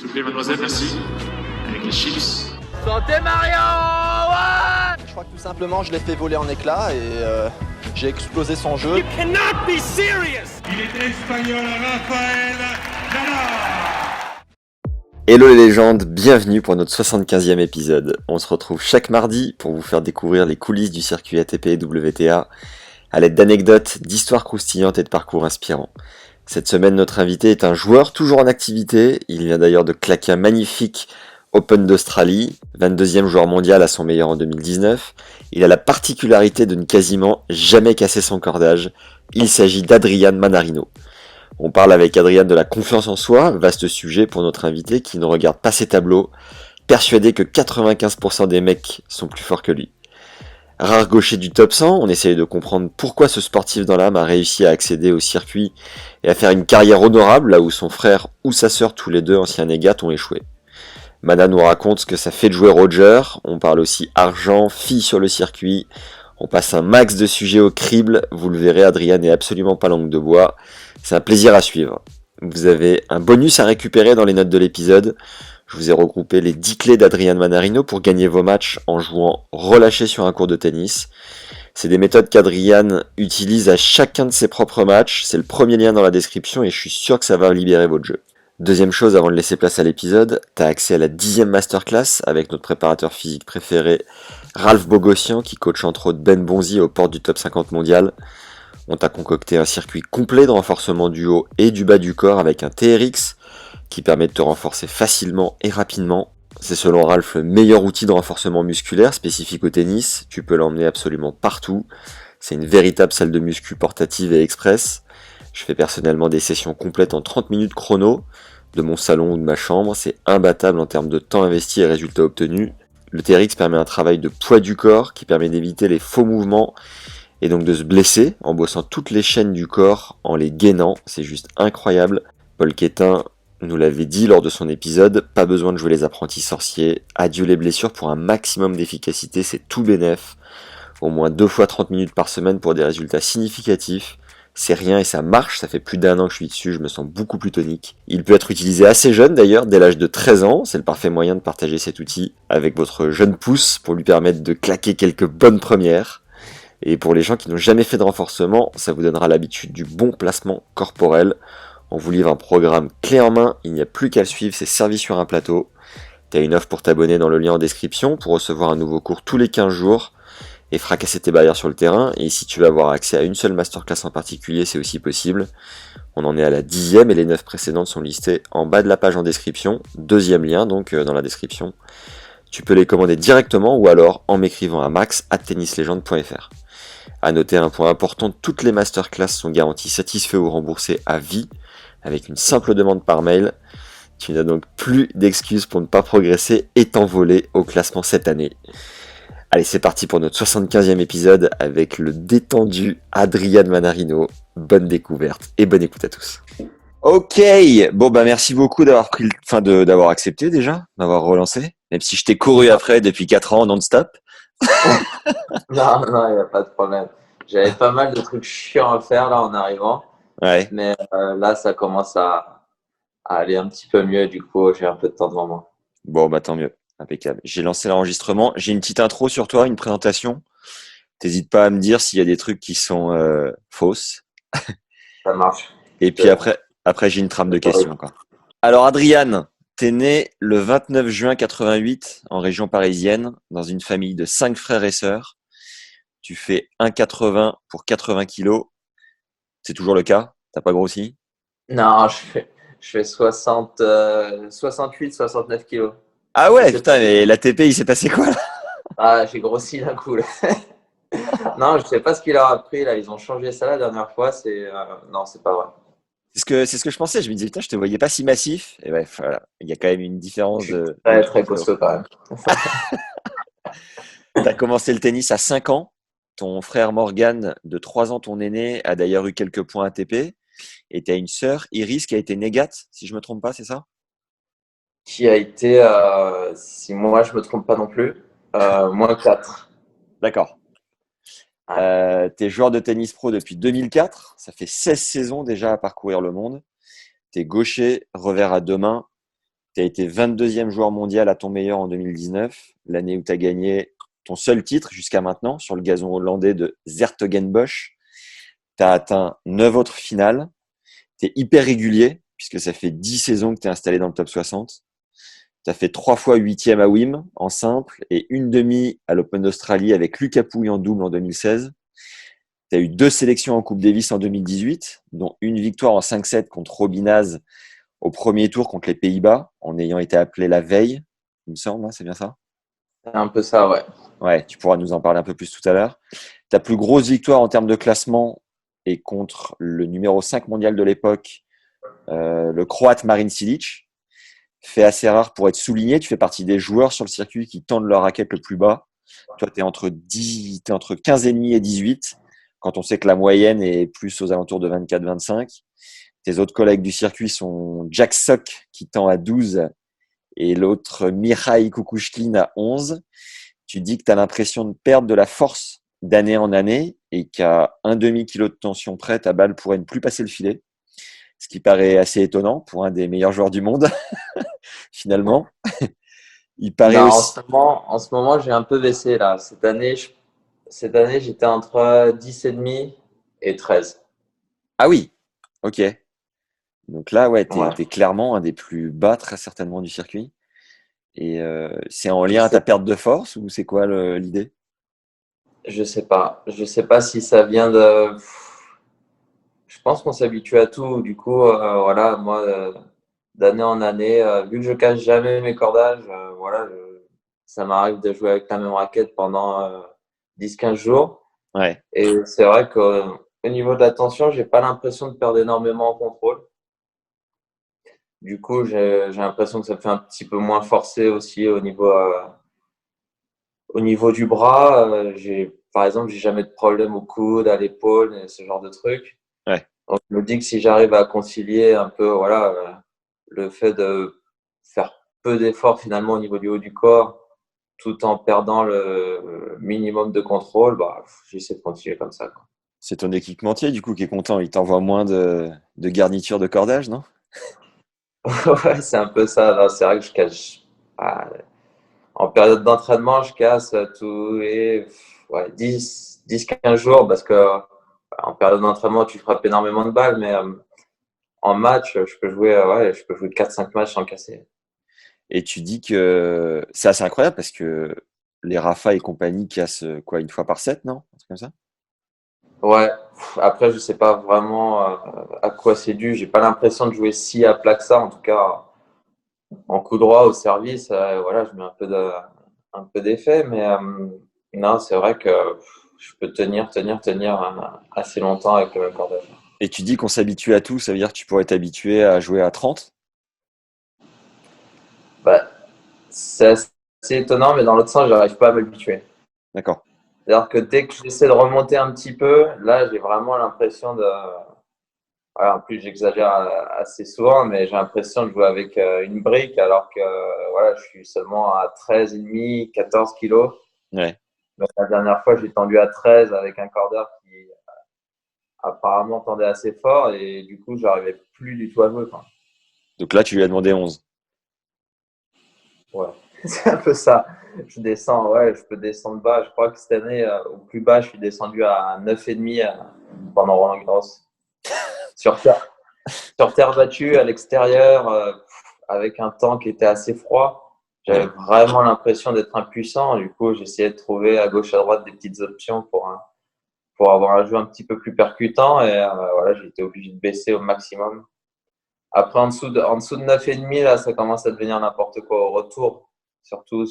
S'il vous plaît, mademoiselle, merci. Avec les chips. Santé Mario, ouais. Je crois que tout simplement je l'ai fait voler en éclats et j'ai explosé son jeu. You cannot be serious. Il est espagnol, Rafael Nadal. Hello les légendes, bienvenue pour notre 75e épisode. On se retrouve chaque mardi pour vous faire découvrir les coulisses du circuit ATP et WTA à l'aide d'anecdotes, d'histoires croustillantes et de parcours inspirants. Cette semaine, notre invité est un joueur toujours en activité. Il vient d'ailleurs de claquer un magnifique Open d'Australie, 22e joueur mondial à son meilleur en 2019. Il a la particularité de ne quasiment jamais casser son cordage. Il s'agit d'Adrián Mannarino. On parle avec Adrián de la confiance en soi, vaste sujet pour notre invité qui ne regarde pas ses tableaux, persuadé que 95% des mecs sont plus forts que lui. Rare gaucher du top 100, on essaye de comprendre pourquoi ce sportif dans l'âme a réussi à accéder au circuit et à faire une carrière honorable là où son frère ou sa sœur, tous les deux anciens négates, ont échoué. Mana nous raconte ce que ça fait de jouer Roger, on parle aussi argent, filles sur le circuit, on passe un max de sujets au crible, vous le verrez, Adrián n'est absolument pas langue de bois, c'est un plaisir à suivre. Vous avez un bonus à récupérer dans les notes de l'épisode. Je vous ai regroupé les 10 clés d'Adrián Mannarino pour gagner vos matchs en jouant relâché sur un court de tennis. C'est des méthodes qu'Adrián utilise à chacun de ses propres matchs. C'est le premier lien dans la description et je suis sûr que ça va libérer votre jeu. Deuxième chose, avant de laisser place à l'épisode, t'as accès à la 10e masterclass avec notre préparateur physique préféré, Ralph Bogossian, qui coach entre autres Ben Bonzi aux portes du top 50 mondial. On t'a concocté un circuit complet de renforcement du haut et du bas du corps avec un TRX, qui permet de te renforcer facilement et rapidement. C'est selon Ralph le meilleur outil de renforcement musculaire spécifique au tennis, tu peux l'emmener absolument partout. C'est une véritable salle de muscu portative et express. Je fais personnellement des sessions complètes en 30 minutes chrono, de mon salon ou de ma chambre, c'est imbattable en termes de temps investi et résultats obtenus. Le TRX permet un travail de poids du corps qui permet d'éviter les faux mouvements et donc de se blesser en bossant toutes les chaînes du corps, en les gainant, c'est juste incroyable. Paul Quétin nous l'avait dit lors de son épisode, pas besoin de jouer les apprentis sorciers, adieu les blessures pour un maximum d'efficacité, c'est tout bénef. Au moins 2 fois 30 minutes par semaine pour des résultats significatifs, c'est rien et ça marche, ça fait plus d'1 an que je suis dessus, je me sens beaucoup plus tonique. Il peut être utilisé assez jeune d'ailleurs, dès l'âge de 13 ans, c'est le parfait moyen de partager cet outil avec votre jeune pouce pour lui permettre de claquer quelques bonnes premières. Et pour les gens qui n'ont jamais fait de renforcement, ça vous donnera l'habitude du bon placement corporel. On vous livre un programme clé en main, il n'y a plus qu'à le suivre, c'est servi sur un plateau. T'as une offre pour t'abonner dans le lien en description pour recevoir un nouveau cours tous les 15 jours et fracasser tes barrières sur le terrain. Et si tu veux avoir accès à une seule masterclass en particulier, c'est aussi possible. On en est à la 10e et les 9 précédentes sont listées en bas de la page en description. 2e lien donc dans la description. Tu peux les commander directement ou alors en m'écrivant à max@tennislegende.fr. À noter un point important, toutes les masterclass sont garanties satisfaites ou remboursées à vie avec une simple demande par mail. Tu n'as donc plus d'excuses pour ne pas progresser et t'envoler au classement cette année. Allez, c'est parti pour notre 75e épisode avec le détendu Adrián Mannarino. Bonne découverte et bonne écoute à tous. Ok, bon bah merci beaucoup d'avoir d'avoir accepté déjà, d'avoir relancé, même si je t'ai couru après depuis 4 ans non-stop. Non, non, il n'y a pas de problème. J'avais pas mal de trucs chiants à faire là en arrivant, Ouais. mais là, ça commence à aller un petit peu mieux. Du coup, j'ai un peu de temps devant moi. Bon bah tant mieux, impeccable. J'ai lancé l'enregistrement, j'ai une petite intro sur toi, une présentation. T'hésites pas à me dire s'il y a des trucs qui sont fausses. Ça marche. Et puis après j'ai une trame de questions, quoi. Alors Adrián, t'es né le 29 juin 88 en région parisienne, dans une famille de 5 frères et sœurs. Tu fais 1,80 pour 80 kilos. C'est toujours le cas? T'as pas grossi? Non, je fais 68, 69 kilos. Ah ouais, putain, mais l'ATP, il s'est passé quoi là? Ah, j'ai grossi d'un coup là. Non, je sais pas ce qu'il leur a pris là. Ils ont changé ça la dernière fois. Non, c'est pas vrai. C'est ce que je pensais. Je me disais, putain, je te voyais pas si massif. Et bref, voilà. Il y a quand même une différence de Très, très costaud quand même. T'as commencé le tennis à 5 ans. Ton frère Morgan, de 3 ans, ton aîné, a d'ailleurs eu quelques points ATP. Et t'as une sœur, Iris, qui a été négate, si je me trompe pas, c'est ça? Qui a été, si moi je me trompe pas non plus, moins 4. D'accord. T'es joueur de tennis pro depuis 2004. Ça fait 16 saisons déjà à parcourir le monde. T'es gaucher, revers à 2 mains. Tu as été 22e joueur mondial à ton meilleur en 2019, l'année où tu as gagné ton seul titre jusqu'à maintenant sur le gazon hollandais de 's-Hertogenbosch. Tu as atteint 9 autres finales. Tu es hyper régulier, puisque ça fait 10 saisons que tu es installé dans le top 60. Tu as fait 3 fois 8e à Wim en simple et une demi à l'Open d'Australie avec Lucas Pouille en double en 2016. Tu as eu 2 sélections en Coupe Davis en 2018, dont une victoire en 5-7 contre Robinaz au premier tour contre les Pays-Bas, en ayant été appelé la veille, il me semble, hein, c'est bien ça? C'est un peu ça, ouais. Ouais, tu pourras nous en parler un peu plus tout à l'heure. Ta plus grosse victoire en termes de classement est contre le numéro 5 mondial de l'époque, le Croate Marin Cilic. Fait assez rare pour être souligné, tu fais partie des joueurs sur le circuit qui tendent leur raquette le plus bas. Toi, tu es entre 15,5 et 18, quand on sait que la moyenne est plus aux alentours de 24-25. Tes autres collègues du circuit sont Jack Sock qui tend à 12 et l'autre Mihai Kukushkin à 11. Tu dis que tu as l'impression de perdre de la force d'année en année et qu'à un demi-kilo de tension près, ta balle pourrait ne plus passer le filet. Ce qui paraît assez étonnant pour un des meilleurs joueurs du monde, finalement. Il paraît Non, aussi… en ce moment, j'ai un peu baissé là. Cette année, j'étais entre 10,5 et 13. Ah oui, ok. Donc là, ouais, Ouais. t'es clairement un des plus bas, très certainement, du circuit. Et c'est en Je lien à ta sais, perte de force ou c'est quoi l'idée? je sais pas. Je sais pas si ça vient de. Je pense qu'on s'habitue à tout. Du coup, voilà, moi, d'année en année, vu que je casse jamais mes cordages, voilà, ça m'arrive de jouer avec la même raquette pendant 10-15 jours. Ouais. Et c'est vrai qu'au niveau de la tension, j'ai pas l'impression de perdre énormément en contrôle. Du coup, j'ai l'impression que ça me fait un petit peu moins forcer aussi au niveau du bras. Par exemple, j'ai jamais de problème au coude, à l'épaule, et ce genre de trucs. Ouais. Donc, je me dis que si j'arrive à concilier un peu, voilà, le fait de faire peu d'efforts finalement au niveau du haut du corps, tout en perdant le minimum de contrôle, bah, j'essaie de continuer comme ça, quoi. C'est ton équipementier, du coup, qui est content. Il t'envoie moins de garniture de cordage, non? Ouais, c'est un peu ça. Là, c'est vrai que je cache. Ah, en période d'entraînement, je casse tous les ouais, 10-15 jours parce que en période d'entraînement, tu frappes énormément de balles, mais en match, je peux jouer 4-5 matchs sans casser. Et tu dis que c'est assez incroyable parce que les Rafa et compagnie cassent quoi, une fois par set, non? Un truc comme ça? Ouais, après, je sais pas vraiment à quoi c'est dû. J'ai pas l'impression de jouer si à plat que ça. En tout cas, en coup droit au service, voilà, je mets un peu d'effet, mais non, c'est vrai que je peux tenir assez longtemps avec le même cordage. Et tu dis qu'on s'habitue à tout, ça veut dire que tu pourrais t'habituer à jouer à 30? Bah, c'est assez étonnant, mais dans l'autre sens, j'arrive pas à m'habituer. D'accord. C'est-à-dire que dès que j'essaie de remonter un petit peu, là, j'ai vraiment l'impression de. Voilà, en plus, j'exagère assez souvent, mais j'ai l'impression de jouer avec une brique, alors que voilà, je suis seulement à 13,5, 14 kilos. Ouais. Donc, la dernière fois, j'ai tendu à 13 avec un cordeur qui apparemment tendait assez fort, et du coup, j'arrivais plus du tout à jouer, quoi. Donc là, tu lui as demandé 11. Ouais, c'est un peu ça. Je descends, ouais, je peux descendre bas. Je crois que cette année, au plus bas, je suis descendu à 9,5 pendant Roland Garros. Sur terre, sur terre battue, à l'extérieur, avec un temps qui était assez froid. J'avais Ouais. vraiment l'impression d'être impuissant. Du coup, j'essayais de trouver à gauche, à droite des petites options pour avoir un jeu un petit peu plus percutant. Et voilà, j'ai été obligé de baisser au maximum. Après, en dessous de 9,5, là, ça commence à devenir n'importe quoi au retour. Surtout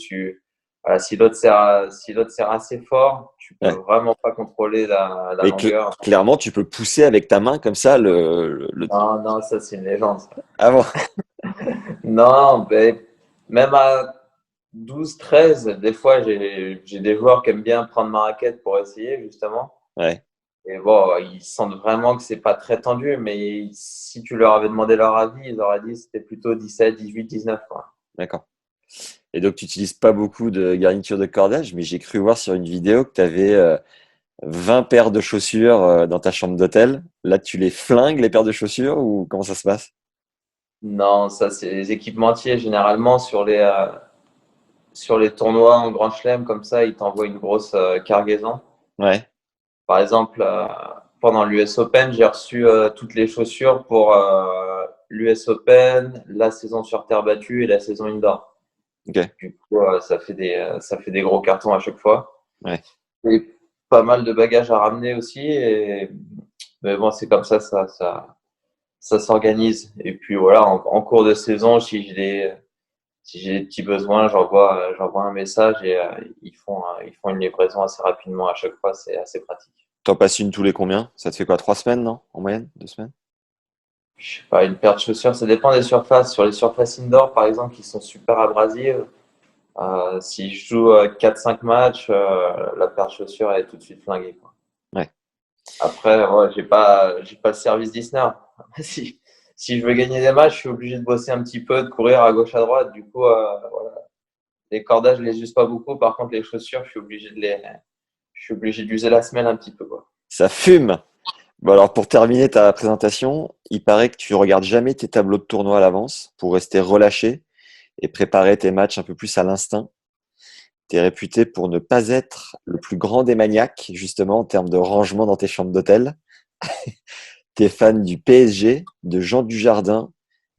voilà, si l'autre serre assez fort, tu peux Ouais. vraiment pas contrôler la Mais longueur. clairement, tu peux pousser avec ta main comme ça Non, non, ça, c'est une légende, ça. avant. Non, mais même à 12-13, des fois, j'ai des joueurs qui aiment bien prendre ma raquette pour essayer, justement. Ouais. Et bon, ils sentent vraiment que c'est pas très tendu, mais si tu leur avais demandé leur avis, ils auraient dit que c'était plutôt 17, 18, 19, quoi. D'accord. Et donc, tu n'utilises pas beaucoup de garniture de cordage, mais j'ai cru voir sur une vidéo que tu avais 20 paires de chaussures dans ta chambre d'hôtel. Là, tu les flingues, les paires de chaussures, ou comment ça se passe? Non, ça, c'est les équipementiers. Généralement, sur les tournois en Grand Chelem, comme ça, ils t'envoient une grosse cargaison. Ouais, Par exemple, pendant l'US Open, j'ai reçu toutes les chaussures pour l'US Open, la saison sur terre battue et la saison indoor. ok, Du coup, ça fait des gros cartons à chaque fois. ouais. Et pas mal de bagages à ramener aussi. Mais bon, c'est comme ça s'organise. Et puis voilà, en cours de saison, si j'ai des petits besoins, j'envoie un message et ils font une livraison assez rapidement à chaque fois. C'est assez pratique. T'en passes une tous les combien? Ça te fait quoi, 3 semaines, non? En moyenne? 2 semaines? Je sais pas, une paire de chaussures, ça dépend des surfaces. Sur les surfaces indoor, par exemple, qui sont super abrasives, si je joue 4-5 matchs, la paire de chaussures elle est tout de suite flinguée, quoi. Ouais. Après, ouais, j'ai pas le service Disney. Si, si je veux gagner des matchs, je suis obligé de bosser un petit peu, de courir à gauche, à droite. Du coup, voilà. Les cordages, je les use pas beaucoup. Par contre, les chaussures, je suis obligé d'user la semelle un petit peu, quoi. Ça fume! Bon alors pour terminer ta présentation, il paraît que tu regardes jamais tes tableaux de tournoi à l'avance pour rester relâché et préparer tes matchs un peu plus à l'instinct. Tu es réputé pour ne pas être le plus grand des maniaques, justement, en termes de rangement dans tes chambres d'hôtel. Tu es fan du PSG, de Jean Dujardin,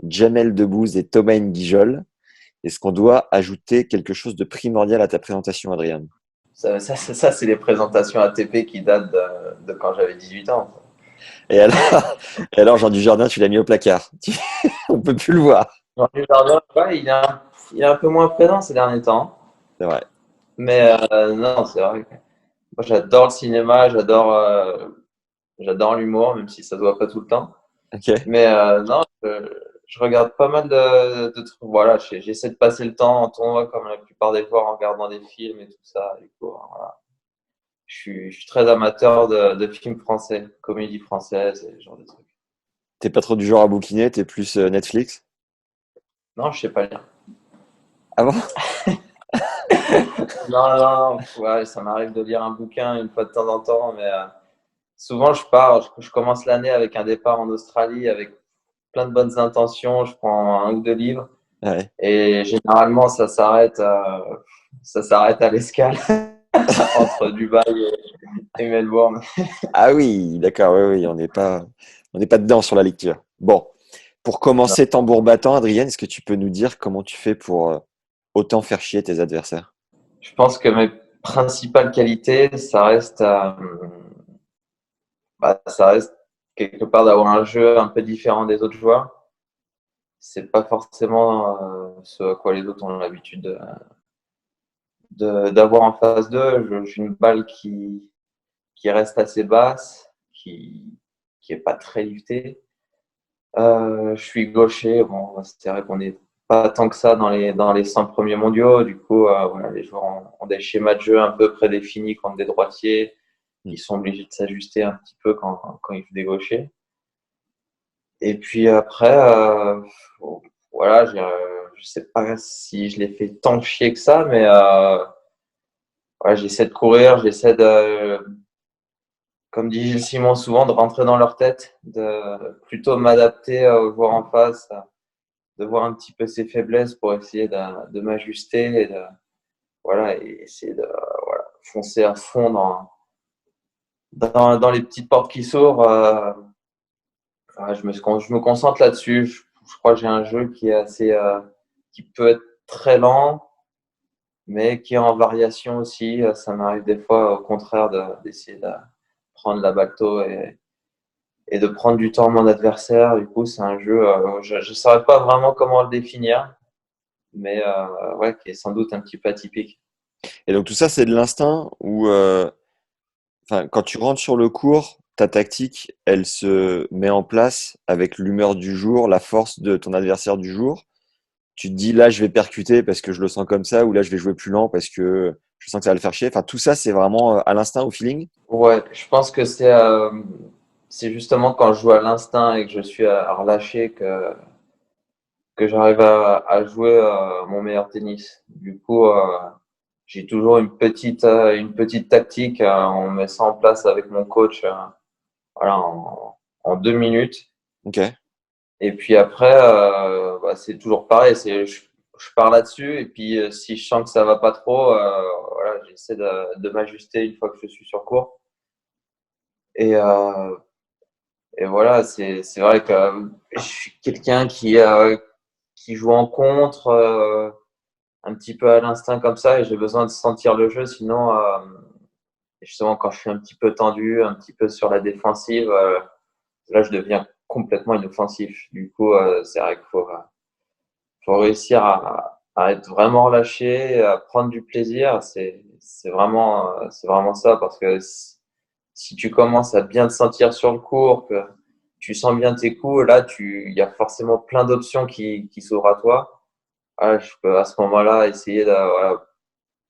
Jamel Debbouze et Thomas N'Guijol. Est-ce qu'on doit ajouter quelque chose de primordial à ta présentation, Adrien? Ça, c'est les présentations ATP qui datent de quand j'avais 18 ans. Et alors, et alors, Jean Dujardin, tu l'as mis au placard. On peut plus le voir. Jean-Luc Jardin, ouais, il est un peu moins présent ces derniers temps. C'est vrai. Mais non, c'est vrai. Moi, j'adore le cinéma, j'adore l'humour, même si ça se voit pas tout le temps. Ok. Mais non, je regarde pas mal de trucs. Voilà, j'essaie de passer le temps en tournoi comme la plupart des joueurs en regardant des films et tout ça. Du coup, voilà. Je suis très amateur de films français, comédies françaises et ce genre de trucs. T'es pas trop du genre à bouquiner, t'es plus Netflix? Non, je sais pas lire. Ah bon? Non. Ouais, ça m'arrive de lire un bouquin une fois de temps en temps, mais souvent je commence l'année avec un départ en Australie avec plein de bonnes intentions. Je prends un ou deux livres Ouais. et généralement ça s'arrête à l'escale entre Dubaï et Melbourne. Ah oui, d'accord, oui, oui, on n'est pas dedans sur la lecture. Bon, pour commencer tambour battant, Adrien, est-ce que tu peux nous dire comment tu fais pour autant faire chier tes adversaires? Je pense que mes principales qualités, ça reste quelque part d'avoir un jeu un peu différent des autres joueurs. C'est pas forcément ce à quoi les autres ont l'habitude d'avoir en face d'eux. J'ai une balle qui reste assez basse, qui est pas très liftée. Je suis gaucher. Bon, c'est vrai qu'on n'est pas tant que ça dans les 100 premiers mondiaux. Du coup, voilà, les joueurs ont des schémas de jeu un peu prédéfinis contre des droitiers. Ils sont obligés de s'ajuster un petit peu quand ils jouent des gauchers. Et puis après, voilà, je sais pas si je les fais tant chier que ça, mais ouais, j'essaie de courir, comme dit Gilles Simon souvent, de rentrer dans leur tête, de plutôt m'adapter aux joueurs en face, de voir un petit peu ses faiblesses pour essayer de m'ajuster et voilà, et essayer de voilà, foncer à fond dans les petites portes qui s'ouvrent. Ouais, je me concentre là-dessus. Je crois que j'ai un jeu qui est qui peut être très lent, mais qui est en variation aussi. Ça m'arrive des fois, au contraire, d'essayer de prendre la balle tôt et de prendre du temps à mon adversaire. Du coup, c'est un jeu, je ne saurais pas vraiment comment le définir, mais ouais, qui est sans doute un petit peu atypique. Et donc tout ça, c'est de l'instinct ou enfin, quand tu rentres sur le court, ta tactique, elle se met en place avec l'humeur du jour, la force de ton adversaire du jour. Tu te dis là, je vais percuter parce que je le sens comme ça, ou là, je vais jouer plus lent parce que je sens que ça va le faire chier. Enfin, tout ça, c'est vraiment à l'instinct, au feeling. Ouais, je pense que c'est justement quand je joue à l'instinct et que je suis à relâcher que j'arrive à jouer mon meilleur tennis. Du coup, j'ai toujours une petite tactique. On met ça en place avec mon coach voilà, en 2 minutes. Ok. Et puis après, c'est toujours pareil. Je pars là-dessus. Et puis, si je sens que ça va pas trop, voilà, j'essaie de m'ajuster une fois que je suis sur court. Et, euh, et voilà, c'est vrai que je suis quelqu'un qui joue en contre, un petit peu à l'instinct comme ça. Et j'ai besoin de sentir le jeu. Sinon, justement, quand je suis un petit peu tendu, un petit peu sur la défensive, là, je deviens complètement inoffensif. Du coup, c'est vrai qu'il faut réussir à être vraiment relâché, à prendre du plaisir. C'est vraiment ça, parce que si tu commences à bien te sentir sur le court, que tu sens bien tes coups, là, il y a forcément plein d'options qui s'ouvrent à toi. Ah, je peux à ce moment-là essayer de voilà,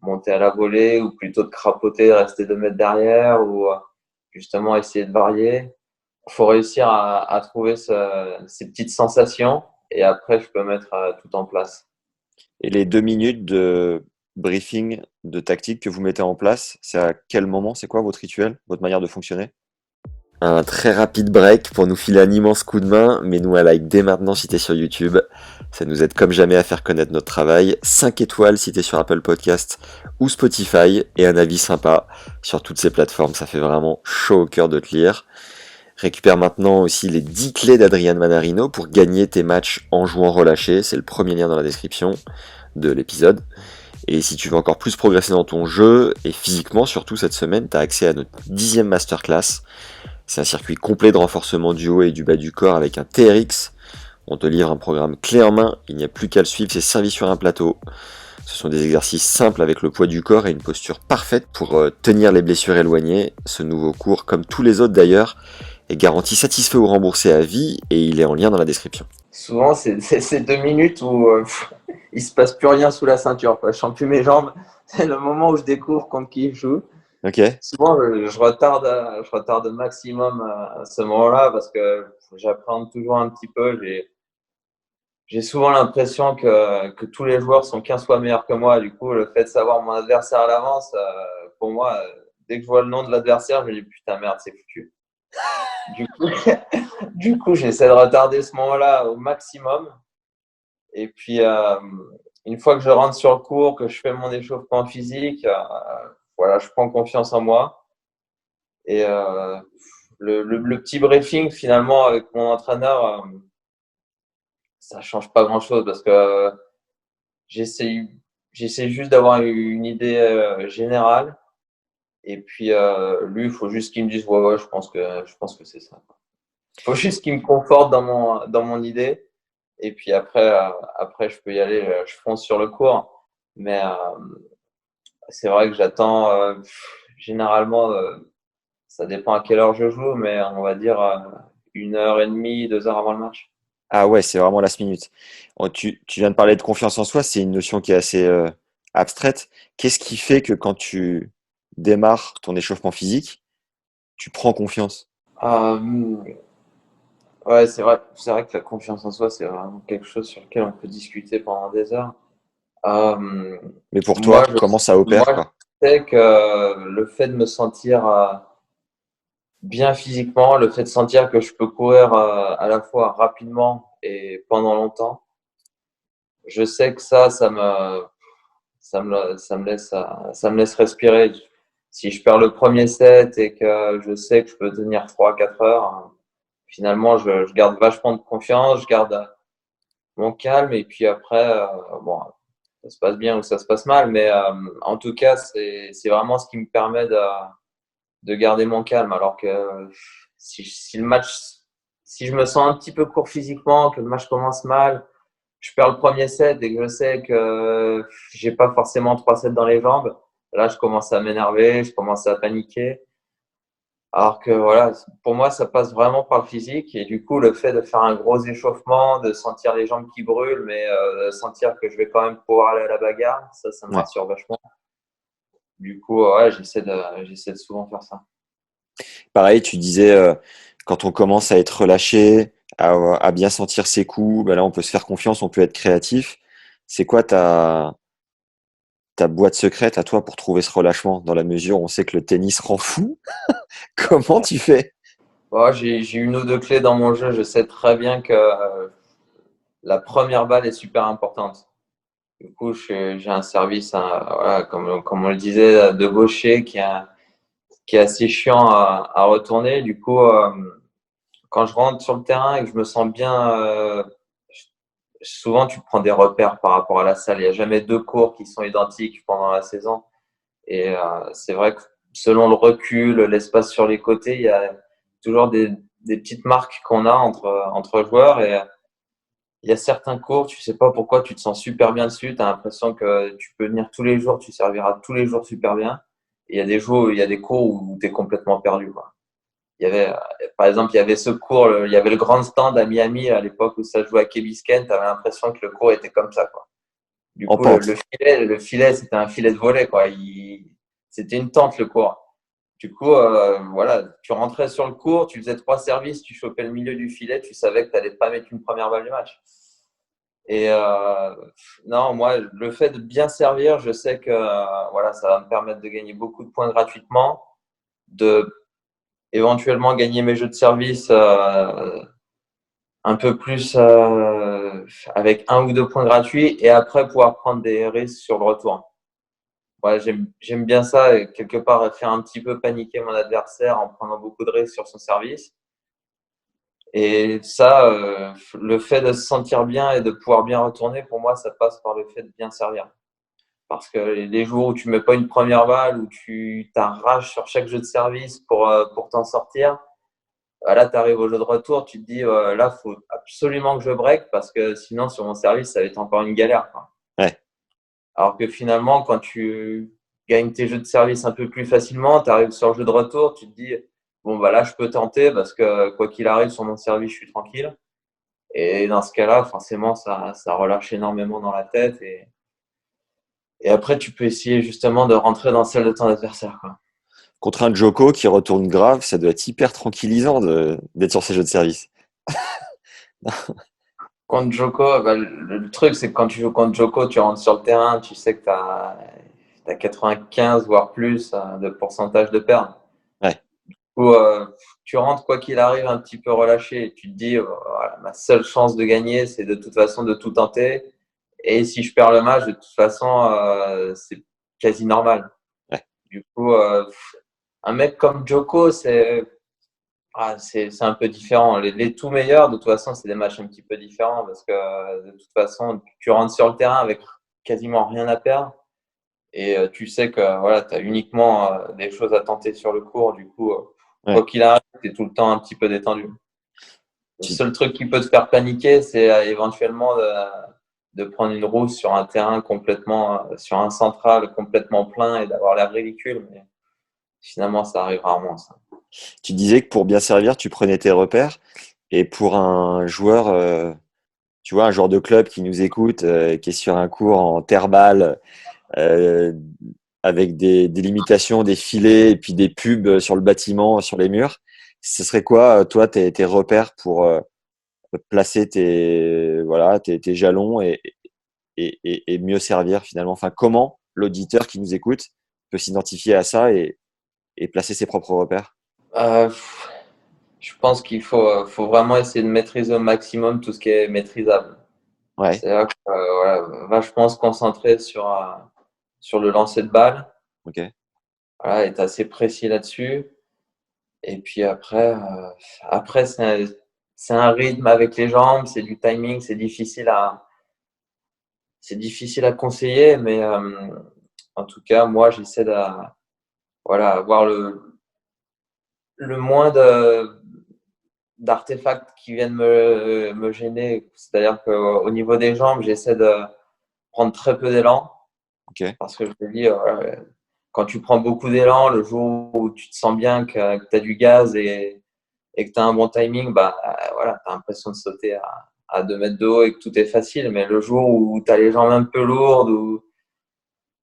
monter à la volée, ou plutôt de crapoter, rester 2 mètres derrière, ou justement essayer de varier. Il faut réussir à trouver ces petites sensations, et après, je peux mettre tout en place. Et les 2 minutes de briefing, de tactique que vous mettez en place, c'est à quel moment? C'est quoi votre rituel, votre manière de fonctionner? Un très rapide break pour nous filer un immense coup de main, mais nous un like dès maintenant si t'es sur YouTube. Ça nous aide comme jamais à faire connaître notre travail. 5 étoiles si t'es sur Apple Podcast ou Spotify, et un avis sympa sur toutes ces plateformes, ça fait vraiment chaud au cœur de te lire. Récupère maintenant aussi les 10 clés d'Adrian Manarino pour gagner tes matchs en jouant relâché. C'est le premier lien dans la description de l'épisode. Et si tu veux encore plus progresser dans ton jeu, et physiquement surtout cette semaine, tu as accès à notre 10e masterclass. C'est un circuit complet de renforcement du haut et du bas du corps avec un TRX. On te livre un programme clé en main, il n'y a plus qu'à le suivre, c'est servi sur un plateau. Ce sont des exercices simples avec le poids du corps et une posture parfaite pour tenir les blessures éloignées. Ce nouveau cours, comme tous les autres d'ailleurs, est garanti satisfait ou remboursé à vie, et il est en lien dans la description. Souvent, c'est ces 2 minutes où il se passe plus rien sous la ceinture, quoi. Je sens plus mes jambes. C'est le moment où je découvre contre qui je joue. Ok. Souvent, je retarde au maximum à ce moment-là, parce que j'appréhende toujours un petit peu. J'ai souvent l'impression que tous les joueurs sont 15 fois meilleurs que moi. Du coup, le fait de savoir mon adversaire à l'avance, pour moi, dès que je vois le nom de l'adversaire, je me dis putain, merde, c'est foutu. Du coup, j'essaie de retarder ce moment-là au maximum. Et puis, une fois que je rentre sur le court, que je fais mon échauffement physique, voilà, je prends confiance en moi. Et le petit briefing, finalement, avec mon entraîneur, ça change pas grand-chose, parce que j'essaie juste d'avoir une idée générale. Et puis, lui, il faut juste qu'il me dise, ouais, je pense que c'est ça. Il faut juste qu'il me conforte dans mon idée. Et puis après, je peux y aller, je fonce sur le court. Mais c'est vrai que j'attends, généralement, ça dépend à quelle heure je joue, mais on va dire 1h30, 2 heures avant le match. Ah ouais, c'est vraiment last minute. Tu viens de parler de confiance en soi, c'est une notion qui est assez abstraite. Qu'est-ce qui fait que quand tu démarres ton échauffement physique, tu prends confiance? Ouais, c'est vrai que la confiance en soi, c'est vraiment quelque chose sur lequel on peut discuter pendant des heures. Mais pour Moi, toi, comment ça opère, moi, quoi? je sais que le fait de me sentir bien physiquement, le fait de sentir que je peux courir à la fois rapidement et pendant longtemps, je sais que ça me laisse respirer. Si je perds le premier set et que je sais que je peux tenir 3-4 heures, finalement, je garde vachement de confiance, je garde mon calme, et puis après, bon, ça se passe bien ou ça se passe mal, mais en tout cas, c'est vraiment ce qui me permet de garder mon calme. Alors que si le match, si je me sens un petit peu court physiquement, que le match commence mal, je perds le premier set et que je sais que j'ai pas forcément 3 sets dans les jambes, là, je commence à m'énerver, je commence à paniquer. Alors que voilà, pour moi, ça passe vraiment par le physique, et du coup, le fait de faire un gros échauffement, de sentir les jambes qui brûlent, mais de sentir que je vais quand même pouvoir aller à la bagarre, ça me Ouais. rassure vachement. Du coup, ouais, j'essaie de souvent faire ça. Pareil, tu disais, quand on commence à être relâché, à bien sentir ses coups, ben là, on peut se faire confiance, on peut être créatif. C'est quoi ta boîte secrète à toi pour trouver ce relâchement, dans la mesure où on sait que le tennis rend fou? Comment tu fais? Bon, j'ai une ou deux clés dans mon jeu. Je sais très bien que la première balle est super importante. Du coup, j'ai un service, voilà, comme on le disait, de gaucher qui est assez chiant à retourner. Du coup, quand je rentre sur le terrain et que je me sens bien, souvent tu prends des repères par rapport à la salle. Il n'y a jamais deux cours qui sont identiques pendant la saison. Et c'est vrai que selon le recul, l'espace sur les côtés, il y a toujours des petites marques qu'on a entre joueurs. Et il y a certains cours, tu sais pas pourquoi, tu te sens super bien dessus. Tu as l'impression que tu peux venir tous les jours, tu serviras tous les jours super bien. Et il y a des jours, il y a des cours où tu es complètement perdu, quoi. Il y avait, par exemple, il y avait ce cours, il y avait le grand stand à Miami à l'époque où ça jouait à Key Biscayne. Tu avais l'impression que le cours était comme ça, quoi. Du En coup, pente. le filet, c'était un filet de volley, quoi. C'était une tente, le cours. Du coup, voilà, tu rentrais sur le court, tu faisais 3 services, tu chopais le milieu du filet, tu savais que tu n'allais pas mettre une première balle du match. Et non, moi, le fait de bien servir, je sais que voilà, ça va me permettre de gagner beaucoup de points gratuitement, de éventuellement gagner mes jeux de service un peu plus avec 1 ou 2 points gratuits et après pouvoir prendre des risques sur le retour. Ouais, j'aime bien ça et quelque part faire un petit peu paniquer mon adversaire en prenant beaucoup de risques sur son service. Et ça, le fait de se sentir bien et de pouvoir bien retourner, pour moi, ça passe par le fait de bien servir. Parce que les jours où tu mets pas une première balle, où tu t'arraches sur chaque jeu de service pour t'en sortir, là, tu arrives au jeu de retour, tu te dis, là, faut absolument que je break parce que sinon, sur mon service, ça va être encore une galère, quoi. Ouais. Alors que finalement, quand tu gagnes tes jeux de service un peu plus facilement, tu arrives sur le jeu de retour, tu te dis, bon, bah là, je peux tenter parce que quoi qu'il arrive sur mon service, je suis tranquille. Et dans ce cas-là, forcément, ça relâche énormément dans la tête. Et après, tu peux essayer justement de rentrer dans celle de ton adversaire, quoi. Contre un Joko qui retourne grave, ça doit être hyper tranquillisant d'être sur ces jeux de service. Contre Joko, bah, le truc, c'est que quand tu joues contre Joko, tu rentres sur le terrain, tu sais que tu as 95 voire plus de pourcentage de perte. Ouais. Où tu rentres quoi qu'il arrive un petit peu relâché et tu te dis voilà, ma seule chance de gagner c'est de toute façon de tout tenter et si je perds le match de toute façon c'est quasi normal. Ouais. Du coup un mec comme Djoko c'est un peu différent. Les tout meilleurs de toute façon c'est des matchs un petit peu différents parce que de toute façon tu rentres sur le terrain avec quasiment rien à perdre et tu sais que voilà, tu as uniquement des choses à tenter sur le court. Du coup Ouais. quoi qu'il arrive, tu es tout le temps un petit peu détendu. Le Tu- seul truc qui peut te faire paniquer, c'est éventuellement de prendre une rousse sur un terrain complètement, sur un central complètement plein et d'avoir l'air ridicule. Mais finalement, ça arrive rarement, ça. Tu disais que pour bien servir, tu prenais tes repères. Et pour un joueur, tu vois, un joueur de club qui nous écoute, qui est sur un court en terre-balle, euh, avec des limitations, des filets et puis des pubs sur le bâtiment, sur les murs, ce serait quoi, toi, tes repères pour placer tes jalons et mieux servir finalement? Enfin, comment l'auditeur qui nous écoute peut s'identifier à ça et placer ses propres repères? Euh, je pense qu'il faut vraiment essayer de maîtriser au maximum tout ce qui est maîtrisable. Ouais, C'est-à-dire que, voilà, vachement se concentrer sur le lancer de balle. ok. Voilà, être assez précis là-dessus. Et puis après c'est un rythme avec les jambes, c'est du timing, c'est difficile à conseiller, mais en tout cas, moi, j'essaie de voilà, avoir le moins d'artefacts qui viennent me gêner. C'est-à-dire qu'au niveau des jambes, j'essaie de prendre très peu d'élan Ok. parce que je me dis, quand tu prends beaucoup d'élan, le jour où tu te sens bien que tu as du gaz et que tu as un bon timing, bah, voilà, tu as l'impression de sauter à 2 mètres de haut et que tout est facile. Mais le jour où tu as les jambes un peu lourdes,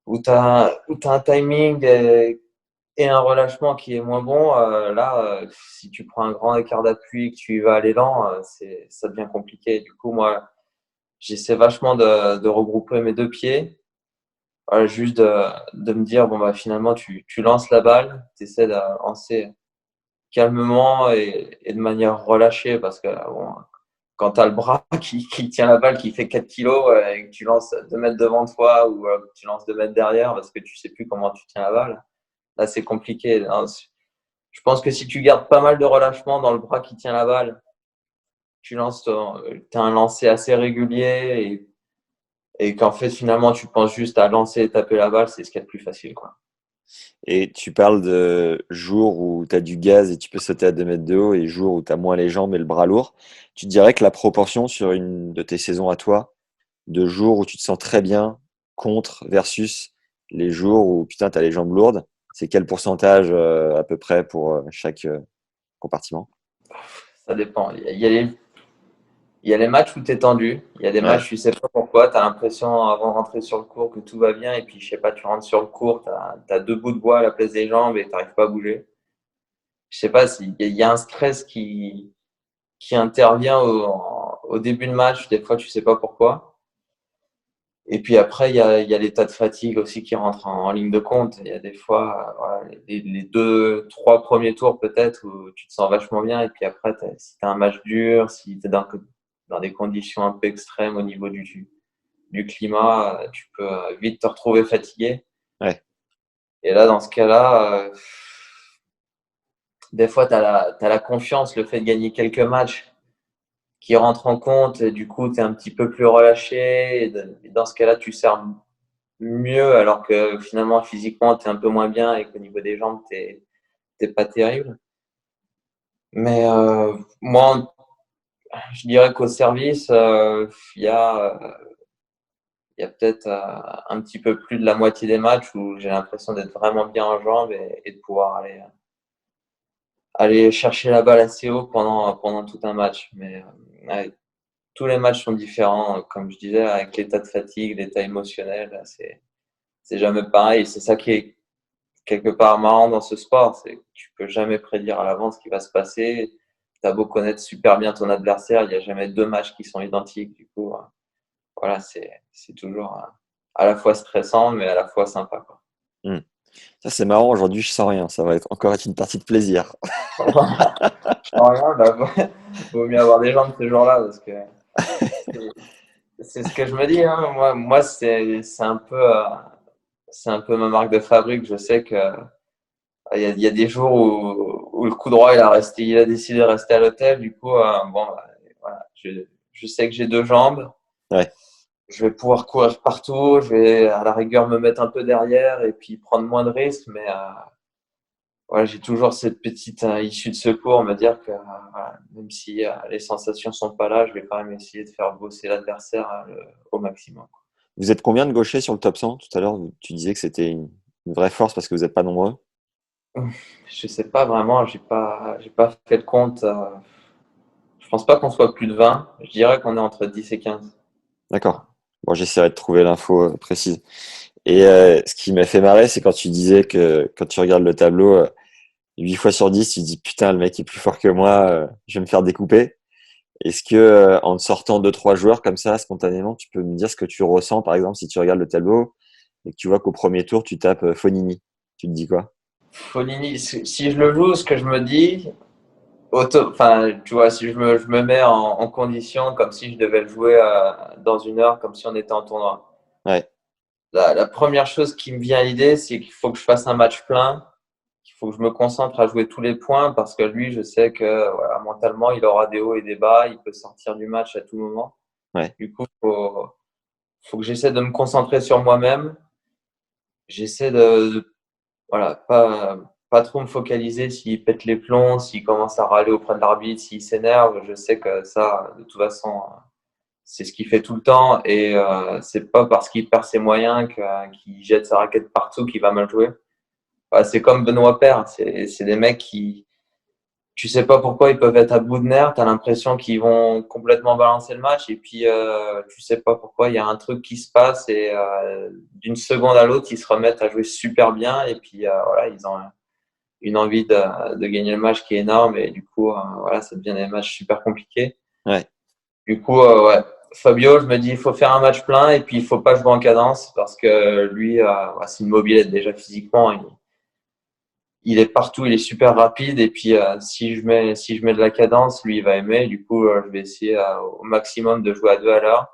où tu as un timing et un relâchement qui est moins bon, là, si tu prends un grand écart d'appui et que tu y vas à l'élan, ça devient compliqué. Du coup, moi, j'essaie vachement de regrouper mes deux pieds. Voilà, juste de me dire, bon, bah, finalement, tu lances la balle, tu essaies de lancer calmement et de manière relâchée parce que bon, quand tu as le bras qui tient la balle, qui fait 4 kilos et que tu lances 2 mètres devant toi ou que tu lances 2 mètres derrière parce que tu sais plus comment tu tiens la balle, là, c'est compliqué. Je pense que si tu gardes pas mal de relâchement dans le bras qui tient la balle, tu as un lancer assez régulier et qu'en fait, finalement, tu penses juste à lancer et taper la balle, c'est ce qu'il y a de plus facile, quoi. Et tu parles de jours où tu as du gaz et tu peux sauter à 2 mètres de haut et jours où tu as moins les jambes et le bras lourd. Tu dirais que la proportion sur une de tes saisons à toi, de jours où tu te sens très bien contre versus les jours où putain, tu as les jambes lourdes, c'est quel pourcentage à peu près pour chaque compartiment? Ça dépend. Il y a les matchs où tu es tendu. Il y a des Ouais, matchs, tu sais pas pourquoi. Tu as l'impression, avant de rentrer sur le court, que tout va bien. Et puis, je sais pas, tu rentres sur le court, tu as 2 bouts de bois à la place des jambes et tu n'arrives pas à bouger. Je sais pas s'il y a un stress qui intervient au début de match. Des fois, tu sais pas pourquoi. Et puis après, il y a l'état de fatigue aussi qui rentre en ligne de compte. Il y a des fois, voilà, les 2, 3 premiers tours peut-être où tu te sens vachement bien. Et puis après, si tu as un match dur, si tu es dans des conditions un peu extrêmes au niveau du climat, tu peux vite te retrouver fatigué. ouais. Et là, dans ce cas-là, des fois, tu as la confiance, le fait de gagner quelques matchs qui rentrent en compte. Et du coup, tu es un petit peu plus relâché. Et dans ce cas-là, tu sers mieux alors que finalement, physiquement, tu es un peu moins bien et qu'au niveau des jambes, t'es pas terrible. Mais moi, je dirais qu'au service, il y a peut-être un petit peu plus de la moitié des matchs où j'ai l'impression d'être vraiment bien en jambes et de pouvoir aller chercher la balle assez haut pendant tout un match. Mais ouais, tous les matchs sont différents, comme je disais, avec l'état de fatigue, l'état émotionnel, c'est jamais pareil. C'est ça qui est quelque part marrant dans ce sport, c'est que tu peux jamais prédire à l'avance ce qui va se passer. Tu as beau connaître super bien ton adversaire, il n'y a jamais 2 matchs qui sont identiques. Du coup, voilà, c'est toujours à la fois stressant, mais à la fois sympa, quoi. Hmm. Ça, c'est marrant. Aujourd'hui, je sens rien. Ça va être encore une partie de plaisir. Je sens rien, bah, vaut mieux avoir des jambes ce jour-là parce que c'est ce que je me dis, hein. Moi c'est un peu ma marque de fabrique. Je sais que il y a des jours où le coup droit il a décidé de rester à l'hôtel. Du coup, bon, bah, voilà, je sais que j'ai 2 jambes. Ouais. Je vais pouvoir courir partout. Je vais à la rigueur me mettre un peu derrière et puis prendre moins de risques. Mais voilà, j'ai toujours cette petite issue de secours, me dire que voilà, même si les sensations sont pas là, je vais quand même essayer de faire bosser l'adversaire au maximum. Vous êtes combien de gauchers sur le top 100? Tout à l'heure, tu disais que c'était une vraie force parce que vous n'êtes pas nombreux. Je sais pas vraiment, j'ai pas fait le compte. Je pense pas qu'on soit plus de 20. Je dirais qu'on est entre 10 et 15. D'accord. Bon, j'essaierai de trouver l'info précise. Et ce qui m'a fait marrer, c'est quand tu disais que quand tu regardes le tableau, 8 fois sur 10, tu te dis putain, le mec est plus fort que moi, je vais me faire découper. Est-ce que en te sortant 2-3 joueurs comme ça, spontanément, tu peux me dire ce que tu ressens, par exemple, si tu regardes le tableau et que tu vois qu'au premier tour, tu tapes Fonini. Tu te dis quoi? Fonini, si je le joue, ce que je me dis, enfin, tu vois, si je me mets en condition comme si je devais le jouer dans 1 heure, comme si on était en tournoi. Ouais, La première chose qui me vient à l'idée, c'est qu'il faut que je fasse un match plein, qu'il faut que je me concentre à jouer tous les points parce que lui, je sais que voilà, mentalement, il aura des hauts et des bas, il peut sortir du match à tout moment. ouais. Du coup, faut que j'essaie de me concentrer sur moi-même. J'essaie voilà, pas trop me focaliser s'il pète les plombs, s'il commence à râler auprès de l'arbitre, s'il s'énerve. Je sais que ça, de toute façon, c'est ce qu'il fait tout le temps et c'est pas parce qu'il perd ses moyens qu'il jette sa raquette partout qu'il va mal jouer. Ouais, c'est comme Benoît Paire, c'est des mecs qui, tu sais pas pourquoi ils peuvent être à bout de nerfs, tu as l'impression qu'ils vont complètement balancer le match et puis tu sais pas pourquoi il y a un truc qui se passe et d'une seconde à l'autre ils se remettent à jouer super bien et puis voilà, ils ont une envie de gagner le match qui est énorme et du coup voilà, ça devient des matchs super compliqués. Ouais. Du coup ouais, Fabio, je me dis il faut faire un match plein et puis il faut pas jouer en cadence parce que lui c'est une mobilette déjà physiquement, il est partout, il est super rapide. Et puis, si je mets de la cadence, lui, il va aimer. Du coup, je vais essayer au maximum de jouer à 2 à l'heure.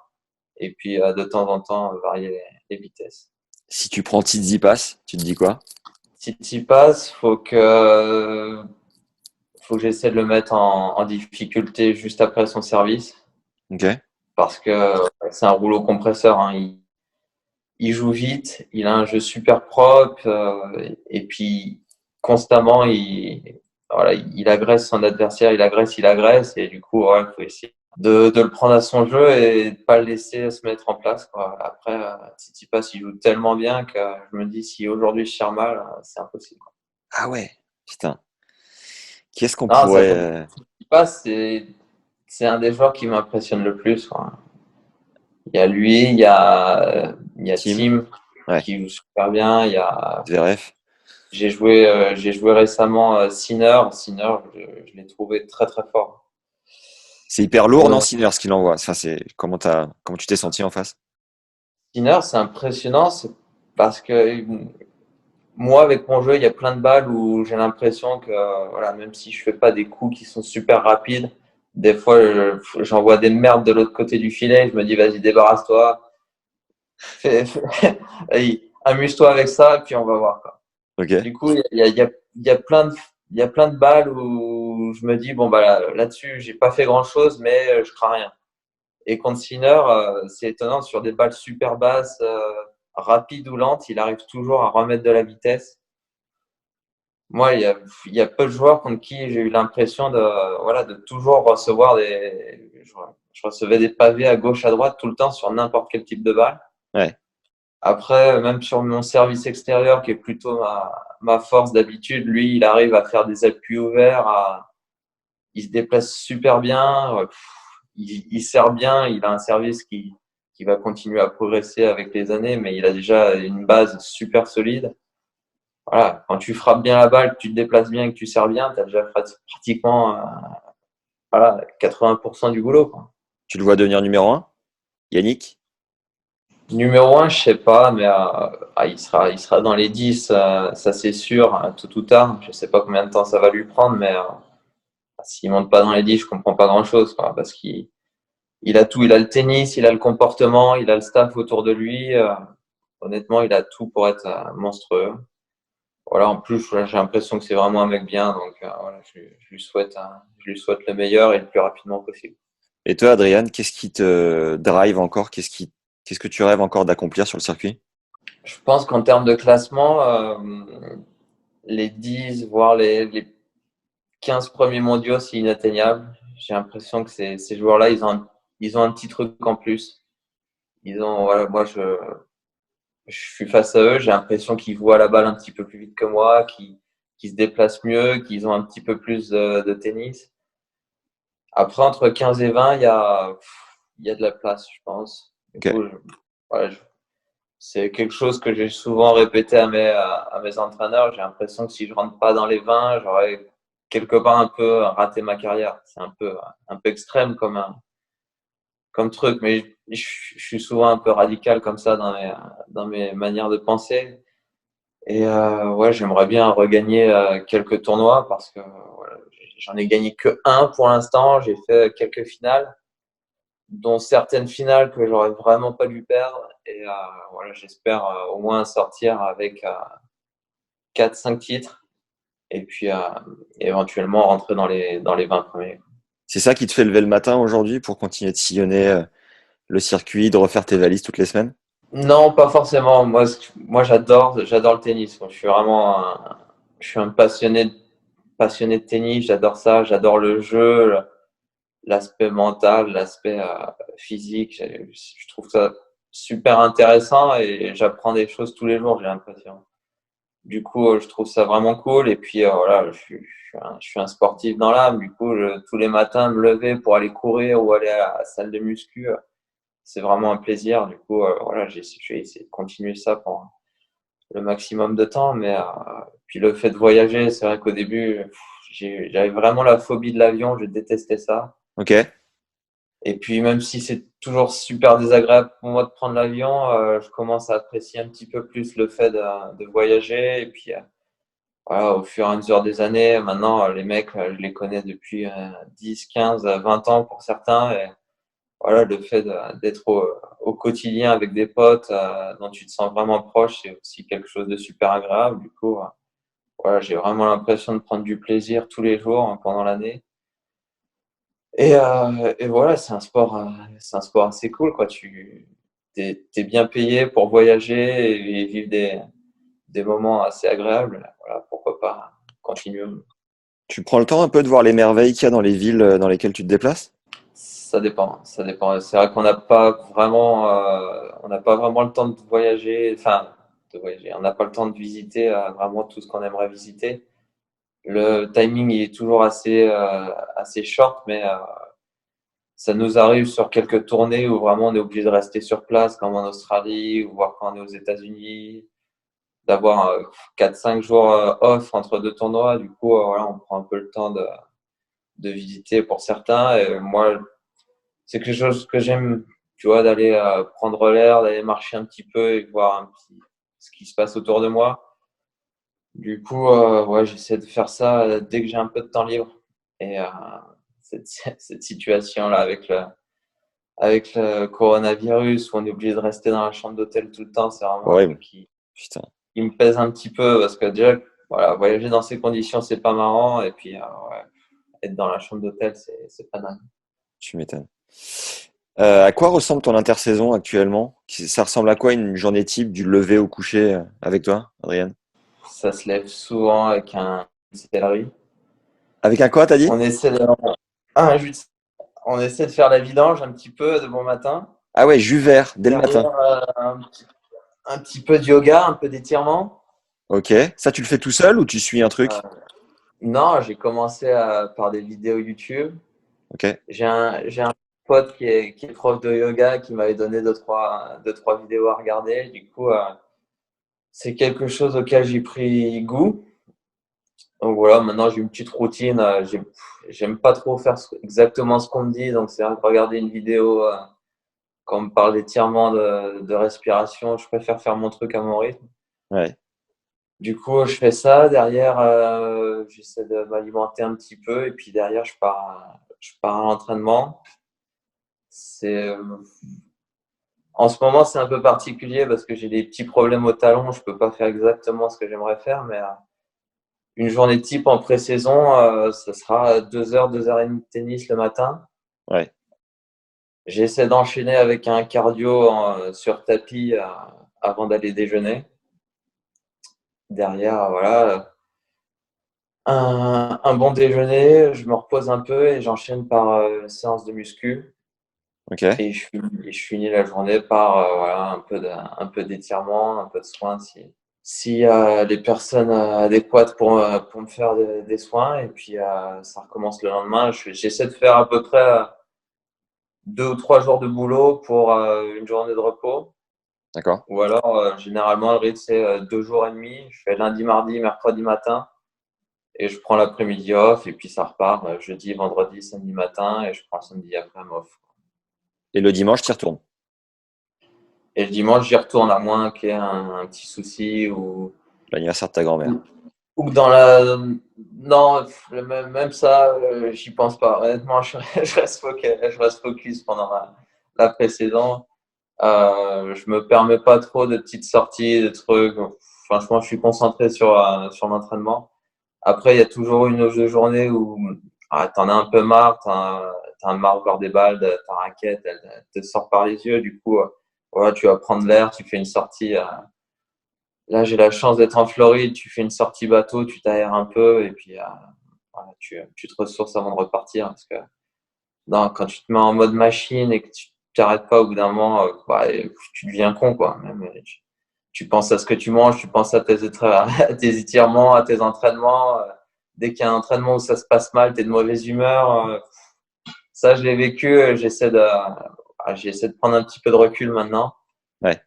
Et puis, de temps en temps, varier les vitesses. Si tu prends Tsitsipas, tu te dis quoi? Si tu y passes, faut que j'essaie de le mettre en difficulté juste après son service. Ok. Parce que c'est un rouleau compresseur. Hein. Il joue vite, il a un jeu super propre. Et puis, constamment, il agresse son adversaire, il agresse. Et du coup, il faut essayer de le prendre à son jeu et de pas le laisser se mettre en place. Quoi. Après, Tsitsipas, il joue tellement bien que je me dis, si aujourd'hui je tire mal, c'est impossible. Quoi. Ah ouais, putain. Qui est-ce qu'on Non, pourrait... Tsitsipas, c'est un des joueurs qui m'impressionne le plus. Quoi. Il y a lui, il y a Tim, Tim ouais. qui joue super bien. Il y a Zverev. J'ai joué récemment Sinner. Sinner, je l'ai trouvé très très fort. C'est hyper lourd, non, Sinner, ce qu'il envoie. Enfin, comment tu t'es senti en face? Sinner, c'est impressionnant, c'est parce que moi, avec mon jeu, il y a plein de balles où j'ai l'impression que, voilà, même si je fais pas des coups qui sont super rapides, des fois, j'envoie des merdes de l'autre côté du filet. Je me dis, vas-y, débarrasse-toi, allez, amuse-toi avec ça, et puis on va voir. Quoi. Ok. Du coup, il y a plein de balles où je me dis, bon, bah, là-dessus, j'ai pas fait grand-chose, mais je crains rien. Et contre Sinner, c'est étonnant, sur des balles super basses, rapides ou lentes, il arrive toujours à remettre de la vitesse. Moi, il y a peu de joueurs contre qui j'ai eu l'impression de toujours recevoir je recevais des pavés à gauche, à droite, tout le temps sur n'importe quel type de balle. Ouais. Après, même sur mon service extérieur, qui est plutôt ma force d'habitude, lui, il arrive à faire des appuis ouverts, il se déplace super bien, il sert bien, il a un service qui va continuer à progresser avec les années, mais il a déjà une base super solide. Voilà, quand tu frappes bien la balle, que tu te déplaces bien et que tu sers bien, tu as déjà pratiquement 80% du boulot. Quoi. Tu le vois devenir numéro 1? Yannick? Numéro 1, je sais pas, mais il sera dans les 10, ça c'est sûr, tôt ou tard. Je sais pas combien de temps ça va lui prendre, mais s'il monte pas dans les 10, je comprends pas grand-chose, quoi, parce qu'il a tout. Il a le tennis, il a le comportement, il a le staff autour de lui. Honnêtement, il a tout pour être monstrueux. Voilà, en plus, j'ai l'impression que c'est vraiment un mec bien, donc voilà, je lui souhaite le meilleur et le plus rapidement possible. Et toi, Adrien, qu'est-ce qui te drive encore? Qu'est-ce que tu rêves encore d'accomplir sur le circuit? Je pense qu'en termes de classement, les 10, voire les 15 premiers mondiaux, c'est inatteignable. J'ai l'impression que ces joueurs-là, ils ont un petit truc en plus. Voilà, moi, je suis face à eux, j'ai l'impression qu'ils voient la balle un petit peu plus vite que moi, qu'ils se déplacent mieux, qu'ils ont un petit peu plus de tennis. Après, entre 15 et 20, il y a de la place, je pense. Du Ok. coup, voilà, c'est quelque chose que j'ai souvent répété à mes entraîneurs. J'ai l'impression que si je rentre pas dans les 20, j'aurais quelque part un peu raté ma carrière. C'est un peu extrême comme truc, mais je suis souvent un peu radical comme ça dans mes manières de penser. Et ouais, j'aimerais bien regagner quelques tournois parce que voilà, j'en ai gagné que un pour l'instant. J'ai fait quelques finales, dont certaines finales que j'aurais vraiment pas dû perdre. Et voilà, j'espère au moins sortir avec 4-5 titres et puis éventuellement rentrer dans les 20 premiers. C'est ça qui te fait lever le matin aujourd'hui pour continuer de sillonner le circuit, de refaire tes valises toutes les semaines? Non, pas forcément. Moi, j'adore le tennis. Moi, je suis un passionné de tennis. J'adore ça. J'adore le jeu, l'aspect mental, l'aspect physique. Je trouve ça super intéressant et j'apprends des choses tous les jours, j'ai l'impression. Du coup, je trouve ça vraiment cool. Et puis, voilà, je suis un sportif dans l'âme. Du coup, tous les matins, me lever pour aller courir ou aller à la salle de muscu, c'est vraiment un plaisir. Du coup, voilà, je vais essayer de continuer ça pour le maximum de temps. Mais puis le fait de voyager, c'est vrai qu'au début, j'avais vraiment la phobie de l'avion. Je détestais ça. Ok. Et puis, même si c'est toujours super désagréable pour moi de prendre l'avion, je commence à apprécier un petit peu plus le fait de voyager. Et puis, voilà, au fur et à mesure des années, maintenant, les mecs, je les connais depuis 10, 15, 20 ans pour certains. Et voilà, le fait d'être au quotidien avec des potes dont tu te sens vraiment proche, c'est aussi quelque chose de super agréable. Du coup, voilà, j'ai vraiment l'impression de prendre du plaisir tous les jours pendant l'année. Et voilà, c'est un sport assez cool, quoi. T'es bien payé pour voyager et vivre des moments assez agréables. Voilà, pourquoi pas continuer. Tu prends le temps un peu de voir les merveilles qu'il y a dans les villes dans lesquelles tu te déplaces? Ça dépend, ça dépend. C'est vrai qu'on n'a pas vraiment le temps de voyager, enfin, de voyager. On n'a pas le temps de visiter vraiment tout ce qu'on aimerait visiter. Le timing il est toujours assez short, mais ça nous arrive sur quelques tournées où vraiment on est obligé de rester sur place, comme en Australie, ou voir quand on est aux États-Unis, d'avoir 4-5 jours off entre deux tournois. Du coup, voilà, on prend un peu le temps de visiter pour certains. Et moi, c'est quelque chose que j'aime, tu vois, d'aller prendre l'air, d'aller marcher un petit peu et voir ce qui se passe autour de moi. Du coup, ouais, j'essaie de faire ça dès que j'ai un peu de temps libre. Et cette situation-là avec le coronavirus où on est obligé de rester dans la chambre d'hôtel tout le temps, c'est vraiment un Ouais, truc putain. qui me pèse un petit peu parce que déjà, voilà, voyager dans ces conditions, c'est pas marrant. Et puis, ouais, être dans la chambre d'hôtel, c'est pas dingue. Tu m'étonnes. À quoi ressemble ton intersaison actuellement? Ça ressemble à quoi une journée type du lever au coucher avec toi, Adrien? Ça se lève souvent avec une céleri. Avec un quoi, t'as dit? On essaie de, un jus de- on essaie de faire la vidange un petit peu de bon matin. Ah ouais, jus vert, dès le Derrière, matin. un petit peu de yoga, un peu d'étirement. Ok. Ça, tu le fais tout seul ou tu suis un Euh, truc? non, j'ai commencé par des vidéos YouTube. Ok. J'ai un pote qui est prof de yoga qui m'avait donné deux, trois vidéos à regarder. Du coup, c'est quelque chose auquel j'ai pris goût. Donc voilà, maintenant j'ai une petite routine. J'aime pas trop faire exactement ce qu'on me dit. Donc c'est vrai que regarder une vidéo quand on me parle d'étirement de respiration, je préfère faire mon truc à mon rythme. Ouais. Du coup, je fais ça. Derrière, j'essaie de m'alimenter un petit peu. Et puis derrière, je pars à l'entraînement. C'est, en ce moment, c'est un peu particulier parce que j'ai des petits problèmes au talon. Je peux pas faire exactement ce que j'aimerais faire, mais une journée type en pré-saison, ça sera 2 heures, 2 heures et demie de tennis le matin. Ouais. J'essaie d'enchaîner avec un cardio sur tapis avant d'aller déjeuner. Derrière, voilà, un bon déjeuner, je me repose un peu et j'enchaîne par une séance de muscu. Ok. Et je finis la journée par voilà, un peu d'étirement, un peu de soins si les personnes adéquates pour me faire des soins. Et puis ça recommence le lendemain. J'essaie de faire à peu près 2 ou 3 jours de boulot pour une journée de repos. D'accord. Ou alors, généralement, le rythme, c'est 2 jours et demi. Je fais lundi, mardi, mercredi matin. Et je prends l'après-midi off. Et puis, ça repart jeudi, vendredi, samedi matin. Et je prends le samedi après-midi off. Et le dimanche, tu y retournes. Et le dimanche, j'y retourne à moins qu'il y ait un petit souci ou L'anniversaire de ta grand-mère. ou que dans la. Non, même ça, j'y pense pas. Honnêtement, je reste focus pendant la pré-saison. Je me permets pas trop de petites sorties, de trucs. Franchement, je suis concentré sur l'entraînement. Après, il y a toujours une ou deux journées où t'en as un peu marre, t'as marre de voir des balles, ta raquette, elle te sort par les yeux. Du coup, voilà, tu vas prendre l'air, tu fais une sortie. Là, j'ai la chance d'être en Floride, tu fais une sortie bateau, tu t'aères un peu et puis voilà, tu te ressources avant de repartir. Parce que non, quand tu te mets en mode machine et que tu t'arrêtes pas au bout d'un moment, tu deviens con, quoi. Même, tu penses à ce que tu manges, tu penses à à tes étirements, à tes entraînements. Dès qu'il y a un entraînement où ça se passe mal, tu es de mauvaise humeur. Ça, je l'ai vécu. J'essaie de prendre un petit peu de recul maintenant. Ouais.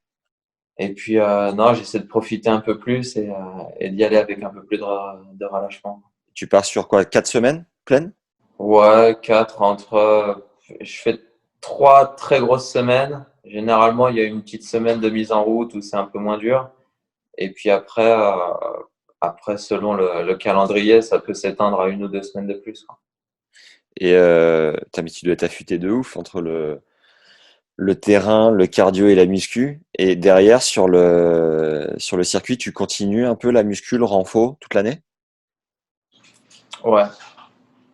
Et puis, non, j'essaie de profiter un peu plus et d'y aller avec un peu plus de relâchement. Tu pars sur quoi? 4 semaines pleines? Ouais, 4 je fais 3 très grosses semaines. Généralement, il y a une petite semaine de mise en route où c'est un peu moins dur. Et puis après, Après, selon le calendrier, ça peut s'éteindre à 1 ou 2 semaines de plus, quoi. Et mais tu dois t'affûter de ouf entre le terrain, le cardio et la muscu. Et derrière, sur le circuit, tu continues un peu la muscu, le renfo, toute l'année? Ouais,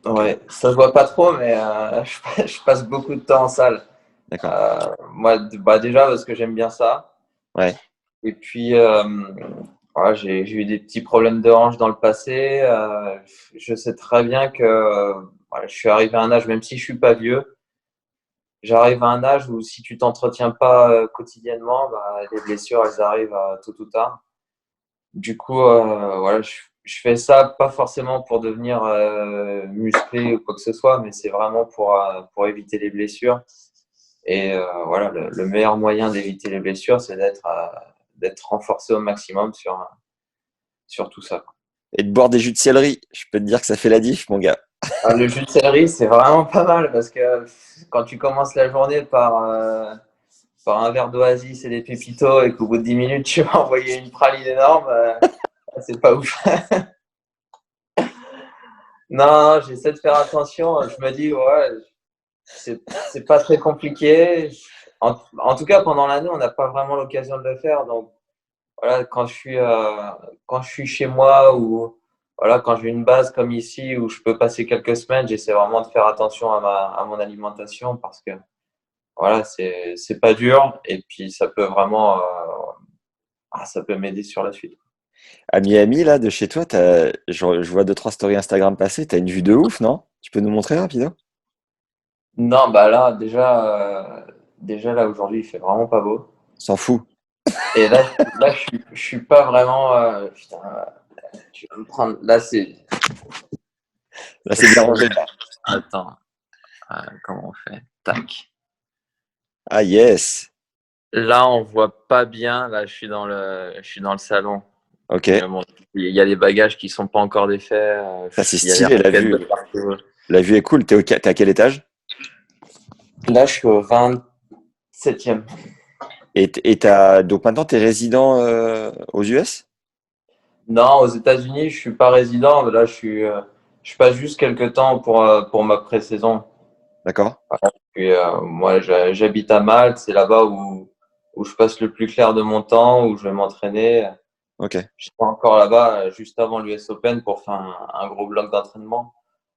ouais, ça se voit pas trop, mais je passe beaucoup de temps en salle. D'accord. Moi, bah déjà parce que j'aime bien ça. Ouais. Et puis, voilà, j'ai eu des petits problèmes de hanche dans le passé. Je sais très bien que voilà, je suis arrivé à un âge, même si je suis pas vieux, j'arrive à un âge où si tu t'entretiens pas quotidiennement, bah, les blessures, elles arrivent tôt ou tard. Du coup, voilà, je fais ça pas forcément pour devenir musclé ou quoi que ce soit, mais c'est vraiment pour éviter les blessures. Et voilà, le meilleur moyen d'éviter les blessures, c'est d'être renforcé au maximum sur tout ça. Et de boire des jus de céleri, je peux te dire que ça fait la diff, mon gars. Le jus de céleri, c'est vraiment pas mal parce que quand tu commences la journée par un verre d'Oasis et des pépitos et qu'au bout de 10 minutes, tu vas envoyer une praline énorme, c'est pas ouf. Non, j'essaie de faire attention. Je me dis, ouais, c'est pas très compliqué. En tout cas, pendant l'année, on n'a pas vraiment l'occasion de le faire. Donc, voilà, quand je suis chez moi ou voilà, quand j'ai une base comme ici où je peux passer quelques semaines, j'essaie vraiment de faire attention à mon alimentation parce que voilà, c'est pas dur et puis ça peut vraiment ça peut m'aider sur la suite. À Miami, là, de chez toi, je vois 2-3 stories Instagram passer, t'as une vue de ouf, non? Tu peux nous montrer rapido? Non, bah là déjà là aujourd'hui il fait vraiment pas beau S'en fout. et là je suis pas vraiment putain, tu vas me prendre là c'est Là, c'est bien rangé. attends, comment on fait? Tac. Ah, yes. Là, on voit pas bien. Là, je suis dans le salon. Ok. Mais bon, il y a des bagages qui sont pas encore défaits. Ça, c'est Il y a des stylé, la raquettes vue. de partout. La vue est cool. T'es à quel étage? Là, je suis au 27e. Et donc maintenant, t'es résident aux US? Non, aux États-Unis, je suis pas résident. Là, je passe juste quelques temps pour ma pré-saison. D'accord. Puis, moi, j'habite à Malte. C'est là-bas où je passe le plus clair de mon temps, où je vais m'entraîner. Ok. Je suis encore là-bas juste avant l'US Open pour faire un gros bloc d'entraînement.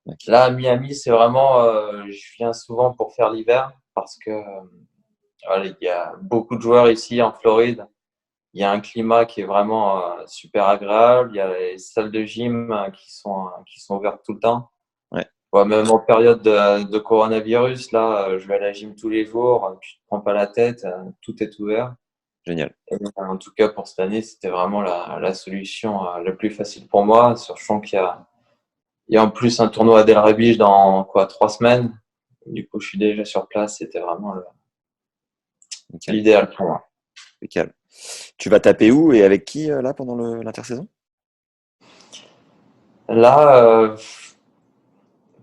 Ok. Là, à Miami, c'est vraiment, je viens souvent pour faire l'hiver parce que voilà, il y a beaucoup de joueurs ici en Floride. Il y a un climat qui est vraiment super agréable. Il y a les salles de gym qui sont ouvertes tout le temps. Ouais. Ouais, même en période de coronavirus, là, je vais à la gym tous les jours. Tu te prends pas la tête, tout est ouvert. Génial. Et en tout cas, pour cette année, c'était vraiment la solution la plus facile pour moi. Sachant il y a en plus un tournoi à Delray Beach dans 3 semaines. Du coup, je suis déjà sur place. C'était vraiment Nickel. l'idéal pour moi. Nickel. Tu vas taper où et avec qui là pendant l'intersaison? Là,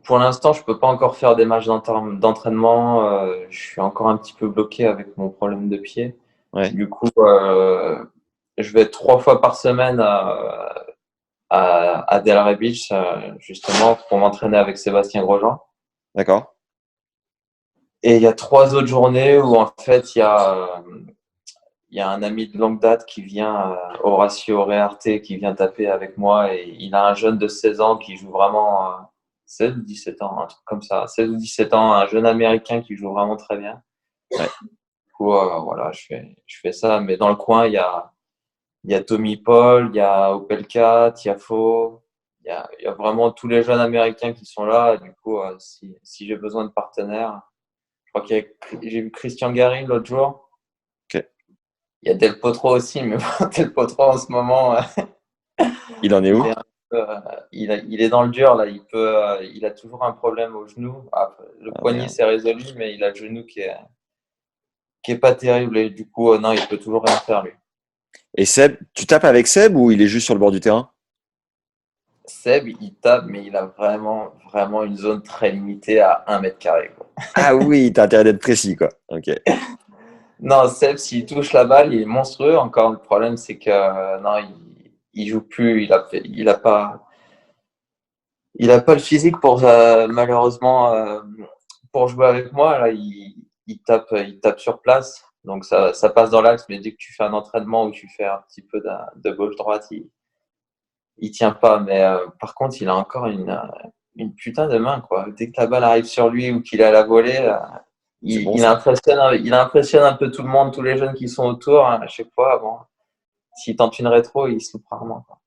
pour l'instant, je peux pas encore faire des matchs d'entraînement. Je suis encore un petit peu bloqué avec mon problème de pied. Ouais. Du coup, je vais être 3 fois par semaine à Delray Beach, justement, pour m'entraîner avec Sébastien Grosjean. D'accord. Et il y a 3 autres journées où, en fait, il y a un ami de longue date qui vient, Horacio Rearte, qui vient taper avec moi. Et il a un jeune de 16 ans qui joue vraiment, 16 ou 17 ans, un truc comme ça. 16 ou 17 ans, un jeune Américain qui joue vraiment très bien. Ouais. Du coup, voilà, je fais ça. Mais dans le coin, il y a Tommy Paul, il y a Opelka, Tiafoe. Il y a vraiment tous les jeunes Américains qui sont là. Du coup, si j'ai besoin de partenaires, je crois j'ai vu Christian Garin l'autre jour. Ok. Il y a Del Potro aussi, mais bon, Del Potro en ce moment, Il en est où? il est dans le dur là. Il a toujours un problème au genou. Le poignet merde. s'est résolu, mais il a le genou qui est pas terrible. Et du coup, non, il peut toujours rien faire lui. Et Seb, tu tapes avec Seb ou il est juste sur le bord du terrain? Seb, il tape, mais il a vraiment, vraiment une zone très limitée à 1 m², quoi. Ah oui, t'as intérêt d'être précis, quoi. Ok. Non, Seb, s'il touche la balle, il est monstrueux. Encore, le problème, c'est que non, il joue plus, il a pas le physique pour malheureusement pour jouer avec moi. Là, il tape sur place, donc ça passe dans l'axe. Mais dès que tu fais un entraînement où tu fais un petit peu de gauche-droite, il tient pas. Mais par contre, il a encore une putain de main, quoi. Dès que la balle arrive sur lui ou qu'il est à la volée, il impressionne un peu tout le monde, tous les jeunes qui sont autour, hein, à chaque fois. Bon, s'il tente une rétro, il se loupe rarement, quoi.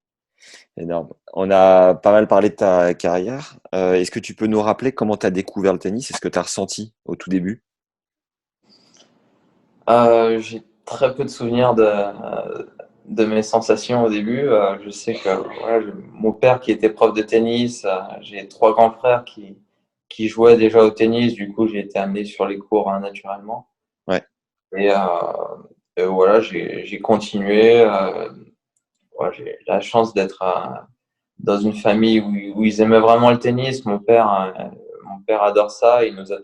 Énorme. On a pas mal parlé de ta carrière. Est-ce que tu peux nous rappeler comment tu as découvert le tennis et ce que tu as ressenti au tout début? J'ai très peu de souvenirs de mes sensations au début. Je sais que voilà, mon père qui était prof de tennis, j'ai 3 grands frères qui jouaient déjà au tennis. Du coup, j'ai été amené sur les cours naturellement. Ouais. Et voilà, j'ai continué. Ouais, j'ai la chance d'être dans une famille où ils aimaient vraiment le tennis. Mon père adore ça. Il nous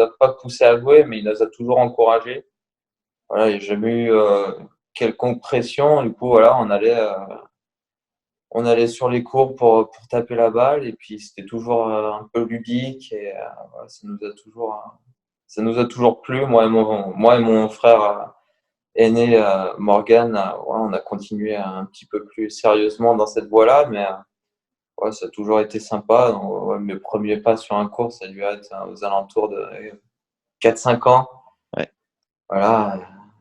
a pas poussé à jouer, mais il nous a toujours encouragés. Voilà, il n'y a jamais eu quelconque pression. Du coup, voilà, on allait sur les cours pour taper la balle, et puis c'était toujours un peu ludique, et voilà, ça nous a toujours plu. Moi et mon frère aîné Morgan, voilà, on a continué un petit peu plus sérieusement dans cette voie-là, mais ouais, ça a toujours été sympa. Donc, ouais, mes premiers pas sur un court, ça a dû être aux alentours de 4-5 ans. Ouais. Voilà,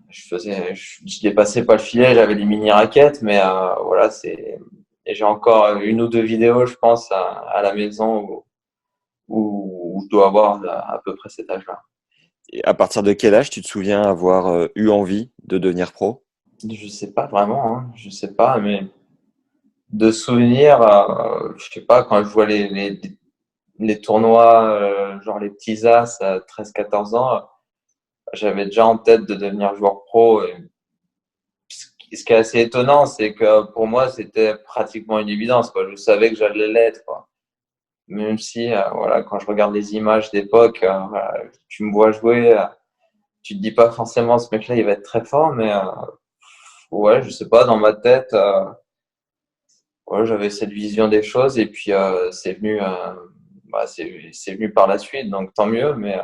je dépassais pas le filet, j'avais des mini raquettes, mais voilà, et j'ai encore une ou deux vidéos, je pense, à la maison où je dois avoir à peu près cet âge-là. Et à partir de quel âge tu te souviens avoir eu envie de devenir pro? Je sais pas vraiment, hein, je sais pas, mais de souvenirs, je sais pas, quand je vois les tournois, genre les petits as à 13-14 ans, j'avais déjà en tête de devenir joueur pro. Et ce qui est assez étonnant, c'est que pour moi, c'était pratiquement une évidence, quoi. Je savais que j'allais l'être, quoi. Même si, voilà, quand je regarde les images d'époque, voilà, tu me vois jouer, tu te dis pas forcément ce mec-là, il va être très fort, mais ouais, je sais pas, dans ma tête, ouais, j'avais cette vision des choses, et puis c'est venu, c'est venu par la suite, donc tant mieux, mais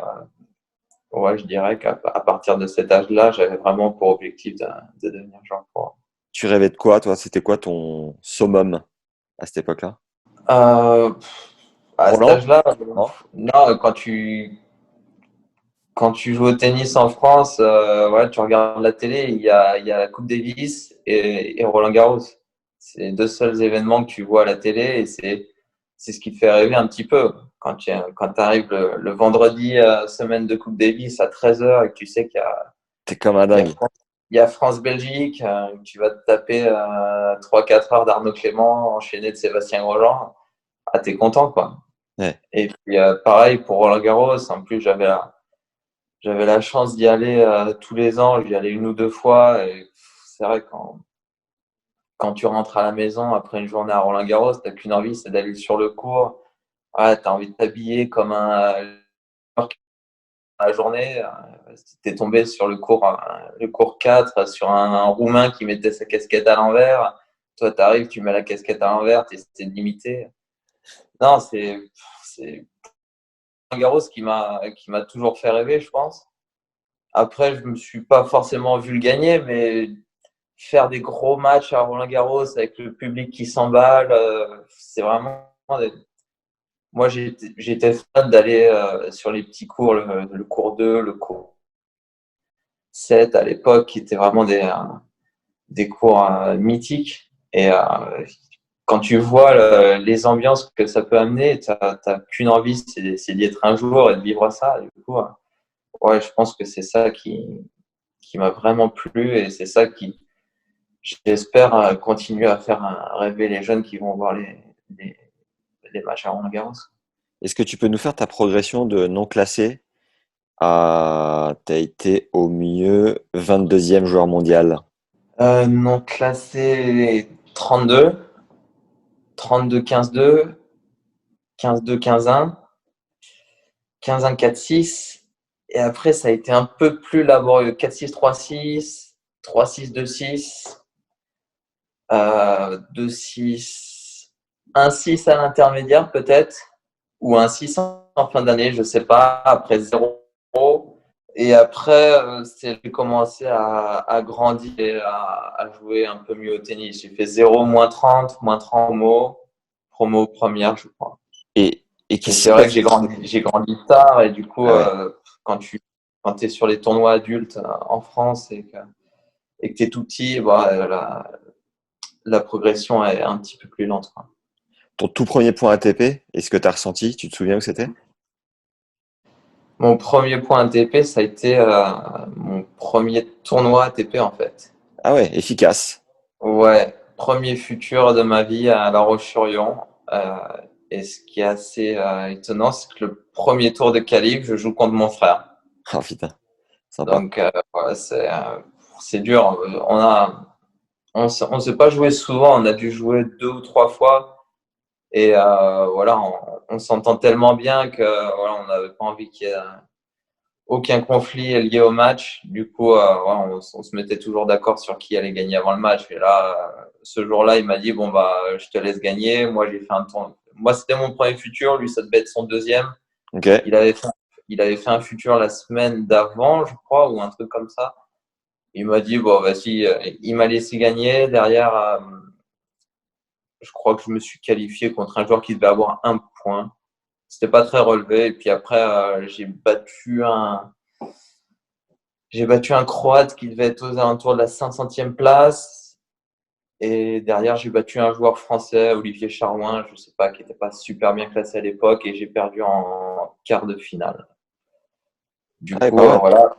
ouais, je dirais qu'à partir de cet âge-là, j'avais vraiment pour objectif de devenir joueur pro. Tu rêvais de quoi, toi? C'était quoi ton summum à cette époque-là? À cet Roland? âge-là, Non. non, quand tu joues au tennis en France, ouais, tu regardes la télé, il y a la Coupe Davis et Roland Garros. C'est les deux seuls événements que tu vois à la télé, et c'est ce qui te fait rêver un petit peu. Quand tu arrives le vendredi, semaine de Coupe Davis à 13h, et que tu sais T'es comme un dingue. il y a France-Belgique, tu vas te taper 3-4 heures d'Arnaud Clément enchaîné de Sébastien Grosjean. Ah, t'es content, quoi. Ouais. Et puis, pareil pour Roland Garros. En plus, j'avais la chance d'y aller tous les ans. J'y allais une ou deux fois. Et c'est vrai, quand tu rentres à la maison après une journée à Roland Garros, t'as qu'une envie, c'est d'aller sur le court. Ouais, t'as envie de t'habiller comme la journée. T'es tombé sur le cours 4 sur un Roumain qui mettait sa casquette à l'envers. Toi, t'arrives, tu mets la casquette à l'envers, t'es limité. Non, c'est Roland Garros qui m'a toujours fait rêver, je pense. Après, je me suis pas forcément vu le gagner, mais faire des gros matchs à Roland Garros avec le public qui s'emballe, c'est vraiment. Moi, j'étais fan d'aller sur les petits cours, le cours 2, le cours 7 à l'époque, qui étaient vraiment des cours mythiques. Et quand tu vois les ambiances que ça peut amener, t'as qu'une envie, c'est d'y être un jour et de vivre ça. Du coup, ouais, je pense que c'est ça qui m'a vraiment plu, et c'est ça qui, j'espère, continuer à faire rêver les jeunes qui vont voir les matchs à Roland Garros. Est-ce que tu peux nous faire ta progression de non classé à... T'as été au mieux 22e joueur mondial. Non classé 32, 15-2, 15-2, 15-1, 15-1, 4-6. Et après, ça a été un peu plus laborieux. 4-6, 3-6, 3-6, 2-6. 2, 6, un 6 à l'intermédiaire peut-être, ou un 6 en fin d'année, je sais pas, après 0. Et après, j'ai commencé à grandir et à jouer un peu mieux au tennis. J'ai fait 0, moins 30 promo première, je crois. Et Et qu'est-ce qui c'est s'est vrai que passé? j'ai grandi tard et du coup, Ah ouais. quand tu es sur les tournois adultes en France et que tu es tout petit, bah, la progression est un petit peu plus lente, quoi. Ton tout premier point ATP, est-ce que tu as ressenti? Tu te souviens où c'était? Mon premier point ATP, ça a été mon premier tournoi ATP en fait. Ah ouais, efficace. Ouais, premier futur de ma vie à La Roche-sur-Yon. Euh, et ce qui est assez étonnant, c'est que le premier tour de qualif, je joue contre mon frère. Ah putain, sympa. Donc, ouais, c'est dur. On s'est pas joué souvent. On a dû jouer 2 ou 3 fois. Et voilà, on s'entend tellement bien que voilà, on n'avait pas envie qu'il y ait aucun conflit lié au match. Du coup, ouais, on se mettait toujours d'accord sur qui allait gagner avant le match. Et là, ce jour-là, il m'a dit, bon, bah, je te laisse gagner. Moi, j'ai fait un tour. Moi, c'était mon premier futur. Lui, ça devait être son deuxième. Ok. Il avait fait, il avait fait un futur la semaine d'avant, je crois, ou un truc comme ça. Il m'a dit, bon, vas-y, il m'a laissé gagner. Derrière, je crois que je me suis qualifié contre un joueur qui devait avoir un point. C'était pas très relevé. Et puis après, j'ai battu un Croate qui devait être aux alentours de la 500e place. Et derrière, j'ai battu un joueur français, Olivier Charouin, je sais pas, qui n'était pas super bien classé à l'époque. Et j'ai perdu en quart de finale. Du Ah ouais, coup, pas mal. voilà,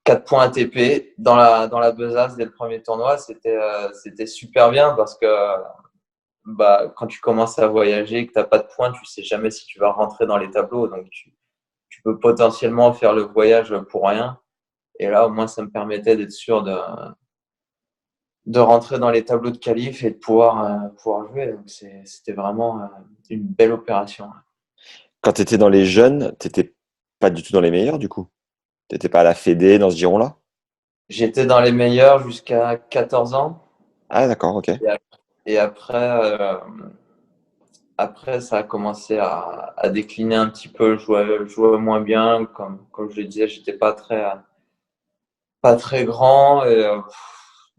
4 points ATP dans la besace dès le premier tournoi. C'était super bien parce que bah, quand tu commences à voyager et que tu n'as pas de points, tu sais jamais si tu vas rentrer dans les tableaux. Donc, tu peux potentiellement faire le voyage pour rien. Et là, au moins, ça me permettait d'être sûr de rentrer dans les tableaux de qualif et de pouvoir jouer. Donc, c'était vraiment une belle opération. Quand tu étais dans les jeunes, t'étais pas du tout dans les meilleurs du coup. T'étais pas à la Fédé dans ce giron-là? J'étais dans les meilleurs jusqu'à 14 ans. Ah d'accord, ok. Et après, ça a commencé à décliner un petit peu. Je jouais moins bien. Comme je le disais, j'étais pas très grand. Et,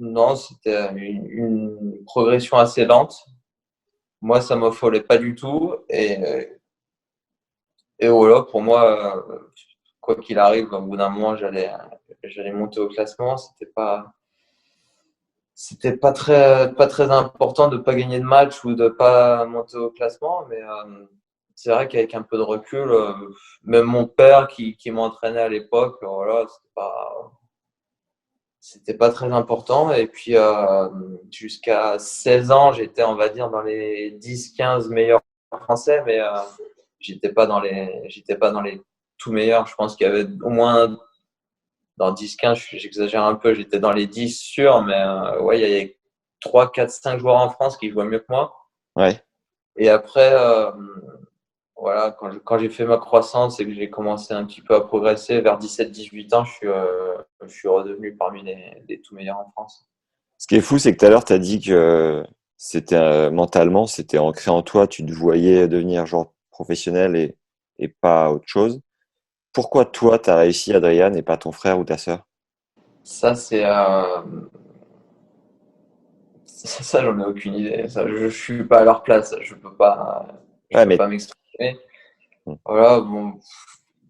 non, c'était une progression assez lente. Moi, ça m'affolait pas du tout. Et voilà, pour moi, quoi qu'il arrive, au bout d'un moment, j'allais monter au classement. C'était pas très important de pas gagner de match ou de pas monter au classement, mais c'est vrai qu'avec un peu de recul, même mon père qui m'entraînait à l'époque, voilà, c'était pas très important. Et puis jusqu'à 16 ans, j'étais, on va dire, dans les 10-15 meilleurs français, mais j'étais pas dans les tout meilleurs. Je pense qu'il y avait au moins dans 10-15, j'exagère un peu, j'étais dans les 10 sûrs, mais ouais, il y avait 3, 4, 5 joueurs en France qui jouaient mieux que moi. Ouais. Et après, voilà, quand j'ai fait ma croissance et que j'ai commencé un petit peu à progresser, vers 17-18 ans, je suis redevenu parmi les tout meilleurs en France. Ce qui est fou, c'est que tout à l'heure, tu as dit que c'était mentalement, c'était ancré en toi, tu te voyais devenir genre professionnel et pas autre chose. Pourquoi toi, tu as réussi, Adrien, et pas ton frère ou ta sœur? Ça, ça, j'en ai aucune idée. Ça, je suis pas à leur place. Je Ouais, peux mais pas m'exprimer. Voilà, bon,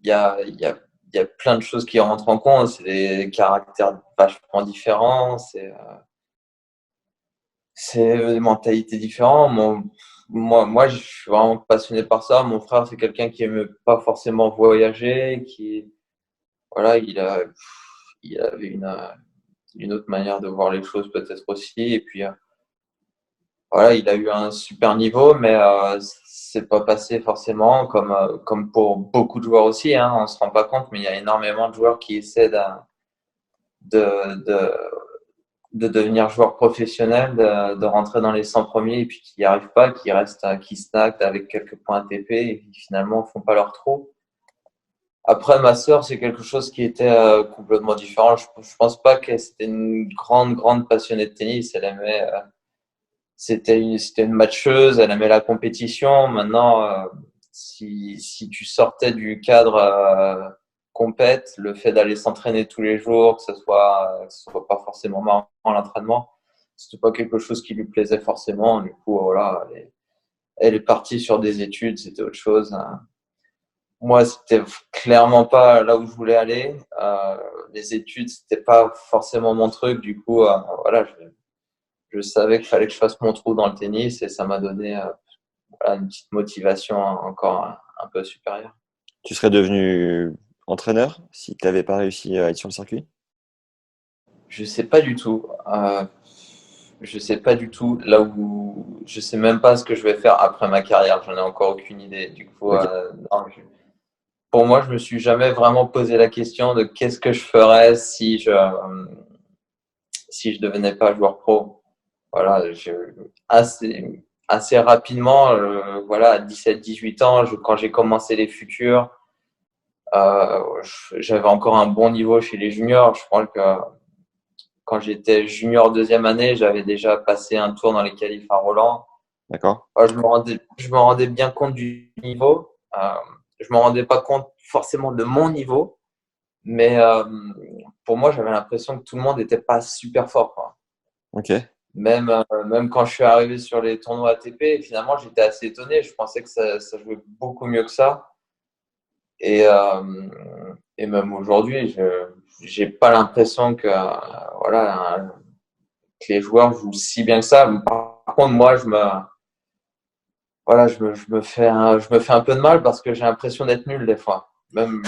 il y a plein de choses qui rentrent en compte. C'est des caractères vachement différents. C'est des mentalités différentes. Moi, je suis vraiment passionné par ça. Mon frère, c'est quelqu'un qui aime pas forcément voyager, voilà, il avait une autre manière de voir les choses peut-être aussi. Et puis, voilà, il a eu un super niveau, mais c'est pas passé forcément comme pour beaucoup de joueurs aussi, hein. On se rend pas compte, mais il y a énormément de joueurs qui essaient de, de, de devenir joueur professionnel, de rentrer dans les 100 premiers et puis qui n'y arrivent pas, qui stagnent avec quelques points ATP et qui finalement font pas leur trou. Après, ma sœur, c'est quelque chose qui était complètement différent. Je pense pas que c'était une grande passionnée de tennis. c'était une matcheuse, elle aimait la compétition. Maintenant, si tu sortais du cadre compète, le fait d'aller s'entraîner tous les jours, que ce soit pas forcément marrant l'entraînement, c'était pas quelque chose qui lui plaisait forcément. Du coup, voilà, elle est partie sur des études, c'était autre chose. Moi, c'était clairement pas là où je voulais aller. Les études, c'était pas forcément mon truc. Du coup, voilà, je savais qu'il fallait que je fasse mon trou dans le tennis et ça m'a donné voilà, une petite motivation encore un peu supérieure. Tu serais devenu entraîneur si tu n'avais pas réussi à être sur le circuit? Je sais pas du tout. Je sais pas du tout là où je sais même pas ce que je vais faire après ma carrière. J'en ai encore aucune idée. Du coup, Ok. non, pour moi, je me suis jamais vraiment posé la question de qu'est-ce que je ferais si je devenais pas joueur pro. Voilà, assez rapidement, voilà, à 17-18 ans, quand j'ai commencé les futurs, j'avais encore un bon niveau chez les juniors. Je crois que quand j'étais junior deuxième année, j'avais déjà passé un tour dans les qualifs à Roland. D'accord. Je me rendais bien compte du niveau. Je me rendais pas compte forcément de mon niveau, mais pour moi, j'avais l'impression que tout le monde n'était pas super fort, quoi. Ok. Même quand je suis arrivé sur les tournois ATP, finalement, j'étais assez étonné. Je pensais que ça jouait beaucoup mieux que ça. Et, et même aujourd'hui, je j'ai pas l'impression que voilà que les joueurs jouent si bien que ça. Par contre, moi, voilà, je me fais un peu de mal parce que j'ai l'impression d'être nul des fois. Même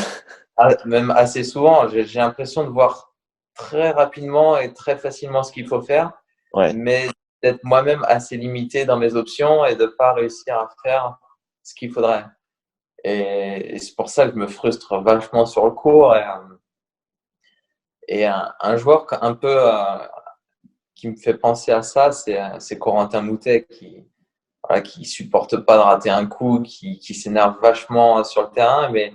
assez souvent, j'ai l'impression de voir très rapidement et très facilement ce qu'il faut faire, Ouais. mais d'être moi-même assez limité dans mes options et de pas réussir à faire ce qu'il faudrait. Et c'est pour ça que je me frustre vachement sur le court. Et un joueur un peu qui me fait penser à ça, c'est Corentin Moutet voilà, qui supporte pas de rater un coup, qui s'énerve vachement sur le terrain, mais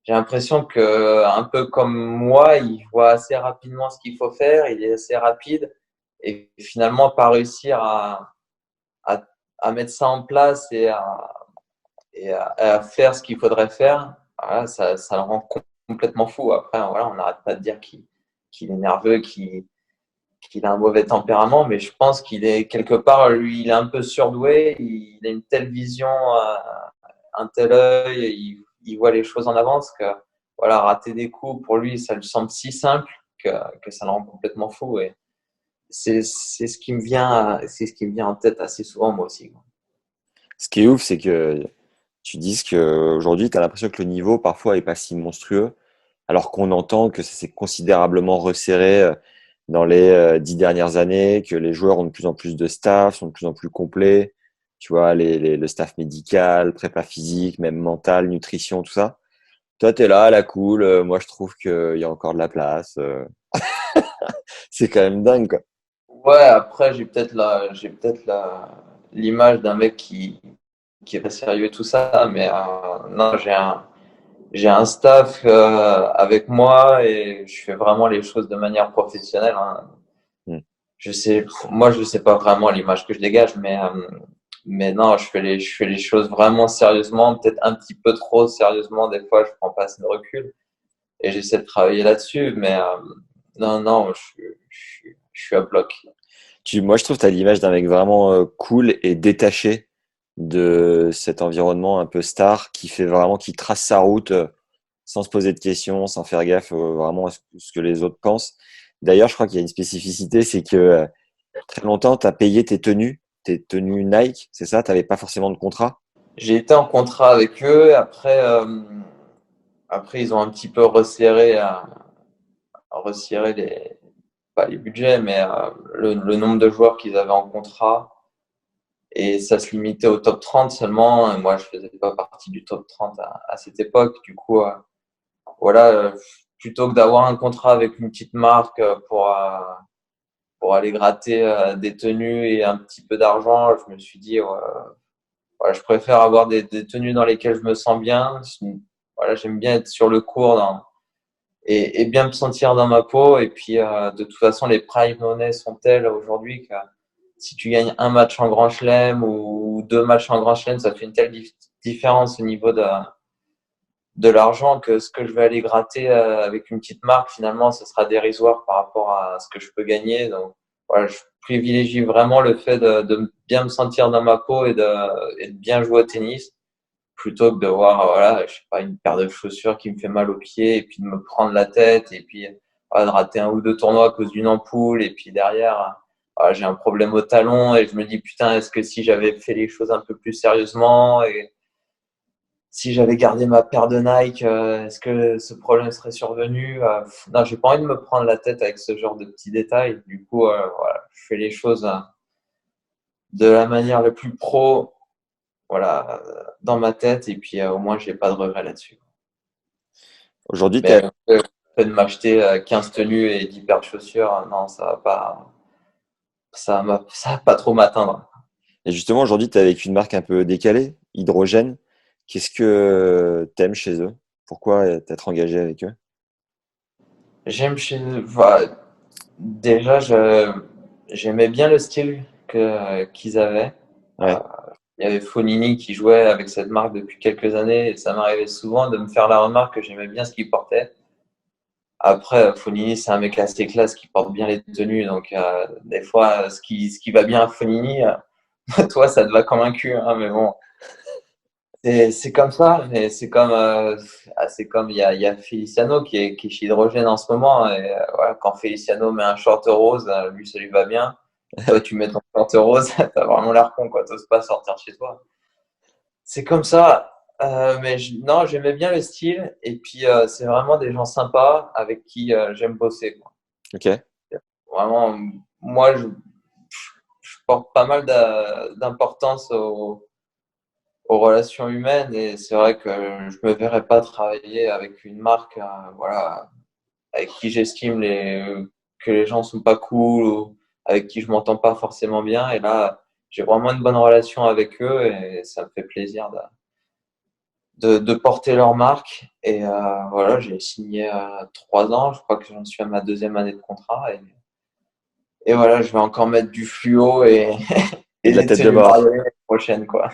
j'ai l'impression que un peu comme moi, il voit assez rapidement ce qu'il faut faire, il est assez rapide et finalement pas réussir à, à mettre ça en place et à faire ce qu'il faudrait faire. Voilà, ça le rend complètement fou. Après, voilà, on n'arrête pas de dire qu'il est nerveux, qu'il a un mauvais tempérament, mais je pense qu'il est quelque part, lui, il est un peu surdoué, il a une telle vision, un tel œil, il voit les choses en avance que voilà, rater des coups, pour lui, ça lui semble si simple que ça le rend complètement fou. Et c'est ce qui me vient en tête assez souvent, moi aussi, quoi. Ce qui est ouf, c'est que tu dises qu'aujourd'hui, tu as l'impression que le niveau parfois est pas si monstrueux, alors qu'on entend que ça s'est considérablement resserré dans les 10 dernières années, que les joueurs ont de plus en plus de staff, sont de plus en plus complets. Tu vois, le staff médical, prépa physique, même mental, nutrition, tout ça. Toi, tu es là, à la cool. Moi, je trouve qu'il y a encore de la place. C'est quand même dingue, quoi. Ouais, après, j'ai peut-être l'image d'un mec qui est pas sérieux et tout ça, mais non, j'ai un staff avec moi et je fais vraiment les choses de manière professionnelle, hein. Hmm. Moi, je sais pas vraiment l'image que je dégage, mais non, je fais les choses vraiment sérieusement, peut-être un petit peu trop sérieusement. Des fois, je prends pas assez de recul et j'essaie de travailler là-dessus, mais non, non, je suis à bloc. Moi, je trouve que tu as l'image d'un mec vraiment cool et détaché de cet environnement un peu star qui fait vraiment, qui trace sa route sans se poser de questions, sans faire gaffe vraiment à ce que les autres pensent. D'ailleurs, je crois qu'il y a une spécificité, c'est que très longtemps, tu as payé tes tenues Nike, c'est ça? Tu n'avais pas forcément de contrat? J'ai été en contrat avec eux. Après, ils ont un petit peu resserré pas les budgets, mais le nombre de joueurs qu'ils avaient en contrat. Et ça se limitait au top 30 seulement. Et moi, je faisais pas partie du top 30 à cette époque. Du coup, voilà, plutôt que d'avoir un contrat avec une petite marque pour aller gratter des tenues et un petit peu d'argent, je me suis dit, voilà, je préfère avoir des tenues dans lesquelles je me sens bien. Voilà, j'aime bien être sur le court et bien me sentir dans ma peau. Et puis, de toute façon, les prime money sont telles aujourd'hui que si tu gagnes un match en Grand Chelem ou 2 matchs en Grand Chelem, ça fait une telle différence au niveau de l'argent que ce que je vais aller gratter avec une petite marque, finalement, ce sera dérisoire par rapport à ce que je peux gagner. Donc, voilà, je privilégie vraiment le fait de bien me sentir dans ma peau et de bien jouer au tennis plutôt que de voir, voilà, je sais pas, une paire de chaussures qui me fait mal aux pieds et puis de me prendre la tête et puis voilà, de rater 1 ou 2 tournois à cause d'une ampoule et puis derrière, voilà, j'ai un problème au talon et je me dis, putain, est-ce que si j'avais fait les choses un peu plus sérieusement et si j'avais gardé ma paire de Nike, est-ce que ce problème serait survenu? Non, j'ai pas envie de me prendre la tête avec ce genre de petits détails. Du coup, voilà, je fais les choses de la manière la plus pro, voilà, dans ma tête, et puis au moins j'ai pas de regrets là-dessus. Aujourd'hui, Mais le fait de m'acheter 15 tenues et 10 paires de chaussures, non, ça va pas trop m'atteindre. et justement, aujourd'hui, tu es avec une marque un peu décalée, Hydrogène. Qu'est-ce que tu aimes chez eux? Pourquoi t'être engagé avec eux? J'aime chez voilà, déjà, j'aimais bien le style qu'ils avaient. Ouais. Il y avait Fonini qui jouait avec cette marque depuis quelques années et ça m'arrivait souvent de me faire la remarque que j'aimais bien ce qu'il portait. Après, Fonini, c'est un mec assez classe qui porte bien les tenues. Donc, des fois, ce qui va bien à Fonini, toi, ça te va comme un cul. Hein, mais bon, c'est comme ça. Mais c'est comme il y a Feliciano qui est chez Hydrogène en ce moment. Et voilà, quand Feliciano met un short rose, lui, ça lui va bien. Toi, tu mets ton short rose, t'as vraiment l'air con, quoi. T'oses pas sortir chez toi. C'est comme ça. Mais non, j'aimais bien le style. Et puis, c'est vraiment des gens sympas avec qui j'aime bosser, quoi. Ok. Vraiment, moi, je porte pas mal d'importance aux relations humaines. Et c'est vrai que je me verrais pas travailler avec une marque, voilà, avec qui j'estime que les gens sont pas cool ou avec qui je m'entends pas forcément bien. Et là, j'ai vraiment une bonne relation avec eux et ça me fait plaisir de porter leur marque. Et voilà, j'ai signé 3 ans. Je crois que j'en suis à ma 2e année de contrat. Et voilà, je vais encore mettre du fluo et, Et et de la des tête de tenues mort. variées l'année prochaine, quoi.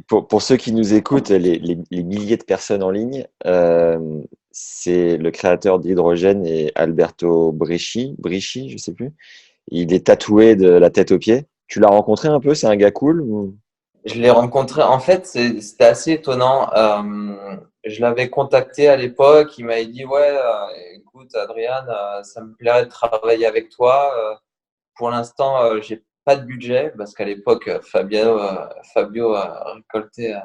Pour ceux qui nous écoutent, les milliers de personnes en ligne, c'est le créateur d'Hydrogène et Alberto Brisci, je sais plus. Il est tatoué de la tête aux pieds. Tu l'as rencontré un peu? C'est un gars cool ou... Je l'ai rencontré. En fait, c'était assez étonnant. Je l'avais contacté à l'époque. Il m'avait dit, ouais, écoute, Adrien, ça me plairait de travailler avec toi. Pour l'instant, j'ai pas de budget parce qu'à l'époque, Fabio a récolté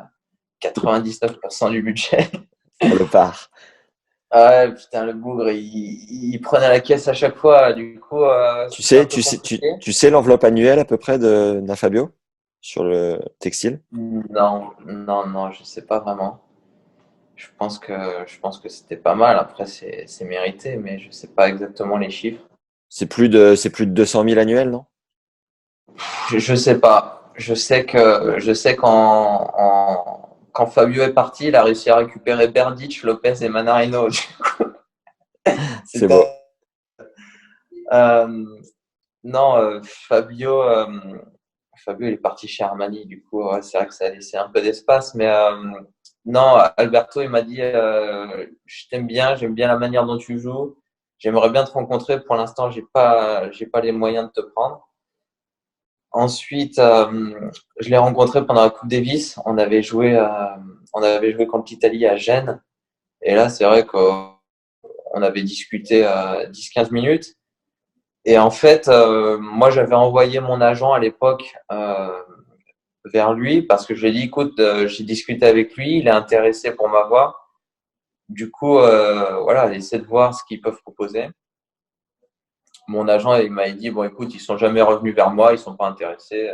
99% du budget. le part? Ah ouais, putain, le bougre, il prenait la caisse à chaque fois. Du coup, Tu c'était un sais, peu compliqué. tu sais l'enveloppe annuelle à peu près d'un Fabio sur le textile? Non, non, non, je sais pas vraiment. Je pense que c'était pas mal. Après, c'est mérité, mais je sais pas exactement les chiffres. C'est plus de 200 000 annuels, non? Je sais pas. Quand Fabio est parti, il a réussi à récupérer Berdych, Lopez et Manarino. C'est beau. C'était euh, non, Fabio il est parti chez Armani. Du coup, ouais, c'est vrai que ça a laissé un peu d'espace, mais non, Alberto il m'a dit je t'aime bien, j'aime bien la manière dont tu joues. J'aimerais bien te rencontrer. Pour l'instant, j'ai pas les moyens de te prendre. Ensuite, je l'ai rencontré pendant la Coupe Davis. On avait joué contre l'Italie à Gênes. Et là, c'est vrai qu'on avait discuté 10-15 minutes. Et en fait, moi, j'avais envoyé mon agent à l'époque vers lui parce que je lui ai dit, écoute, j'ai discuté avec lui, il est intéressé pour m'avoir. Du coup, voilà, essaie de voir ce qu'ils peuvent proposer. Mon agent, il m'a dit, bon, écoute, ils sont jamais revenus vers moi, ils sont pas intéressés.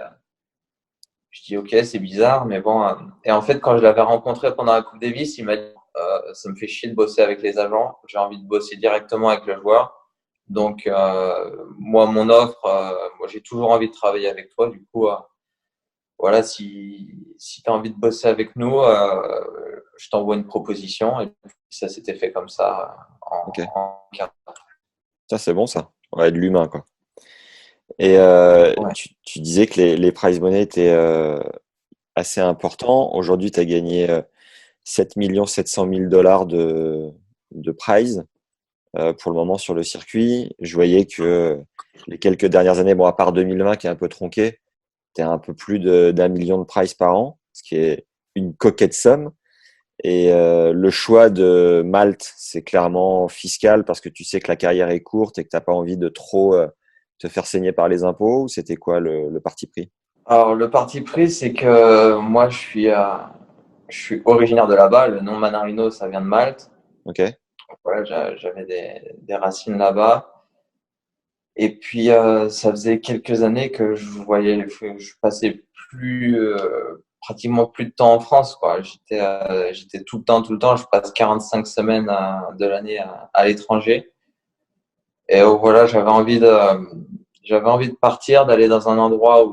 Je dis, ok, c'est bizarre, mais bon. Et en fait, quand je l'avais rencontré pendant la Coupe Davis, il m'a dit, ça me fait chier de bosser avec les agents, j'ai envie de bosser directement avec le joueur. Donc, moi, mon offre, moi, j'ai toujours envie de travailler avec toi. Du coup, voilà, si tu as envie de bosser avec nous, je t'envoie une proposition. Et puis, ça s'était fait comme ça Ok. en 4. Ça, c'est bon, ça. Ouais, de l'humain, quoi. Et Ouais. tu disais que les prize money étaient assez importants. Aujourd'hui, tu as gagné 7 700 000 $ de prize pour le moment sur le circuit. Je voyais que les quelques dernières années, bon, à part 2020 qui est un peu tronqué, tu un peu plus d'1 million de prize par an, ce qui est une coquette somme. Et le choix de Malte, c'est clairement fiscal parce que tu sais que la carrière est courte et que tu n'as pas envie de trop te faire saigner par les impôts. Ou c'était quoi le parti pris? Alors, le parti pris, c'est que moi, je suis originaire de là-bas. Le nom Manarino, ça vient de Malte. Ok, Voilà, j'avais des racines là-bas. Et puis, ça faisait quelques années que je passais pratiquement plus de temps en France, quoi. J'étais tout le temps. Je passe 45 semaines de l'année à l'étranger. Et voilà, j'avais envie de partir, d'aller dans un endroit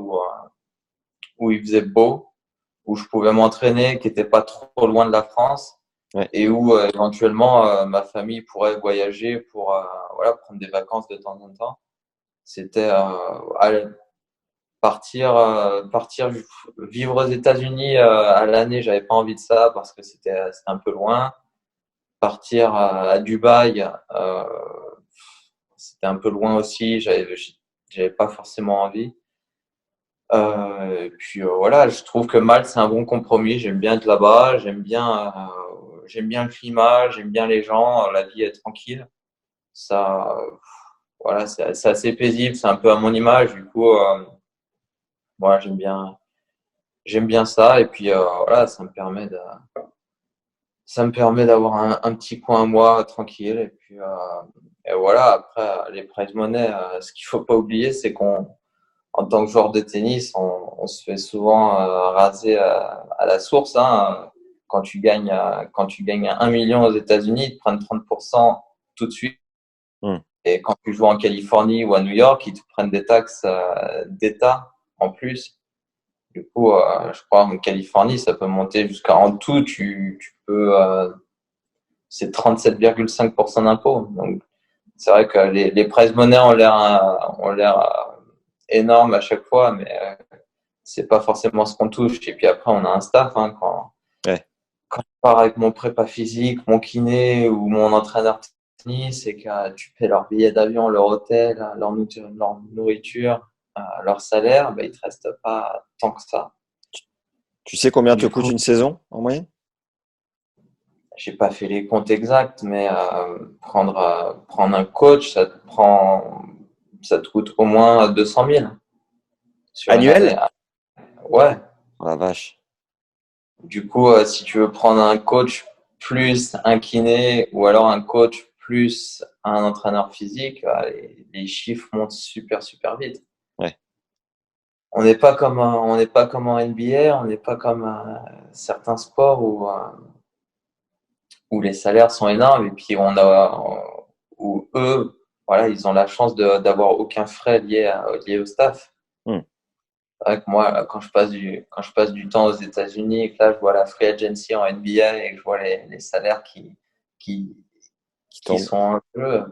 où il faisait beau, où je pouvais m'entraîner, qui n'était pas trop loin de la France ouais, et où éventuellement ma famille pourrait voyager pour voilà, prendre des vacances de temps en temps. C'était aller partir vivre aux États-Unis à l'année, j'avais pas envie de ça parce que c'était un peu loin. Partir à Dubaï, c'était un peu loin aussi, j'avais pas forcément envie. Et puis voilà, je trouve que Malte, c'est un bon compromis. J'aime bien être là-bas, j'aime bien le climat, j'aime bien les gens, la vie est tranquille. Ça, voilà, c'est assez paisible, c'est un peu à mon image. Du coup, voilà, j'aime bien ça. Et puis voilà, ça me permet d'avoir un petit coin à moi tranquille. Et puis et voilà, après les prize money, ce qu'il faut pas oublier, c'est qu'on en tant que joueur de tennis, on se fait souvent raser à la source. Hein. Quand tu gagnes 1 million aux États-Unis, ils te prennent 30% tout de suite. hmm, Et quand tu joues en Californie ou à New York, ils te prennent des taxes d'État en plus. Du coup, je crois en Californie, ça peut monter jusqu'à en tout, tu peux, c'est 37,5% d'impôts. Donc, c'est vrai que les prize money ont l'air énormes à chaque fois, mais c'est pas forcément ce qu'on touche. Et puis après, on a un staff. Hein, ouais. quand je pars avec mon prépa physique, mon kiné ou mon entraîneur tennis, c'est que tu paies leur billet d'avion, leur hôtel, leur nourriture, leur salaire, ben, il te reste pas tant que ça. Tu sais combien te Du coûte coup, une saison en moyenne? j'ai pas fait les comptes exacts, mais prendre un coach, ça te coûte au moins 200 000 sur une année. Annuel? Ouais. Oh la vache. Du coup, si tu veux prendre un coach plus un kiné ou alors un coach plus un entraîneur physique, les chiffres montent super vite. Ouais. On n'est pas comme en NBA, on n'est pas comme certains sports où les salaires sont énormes et puis où eux, voilà, ils ont la chance d'avoir aucun frais lié au staff. Hmm. C'est vrai que moi, quand je passe du temps aux États-Unis et que là, je vois la free agency en NBA et que je vois les salaires qui, Qui qui tombe. sont un peu.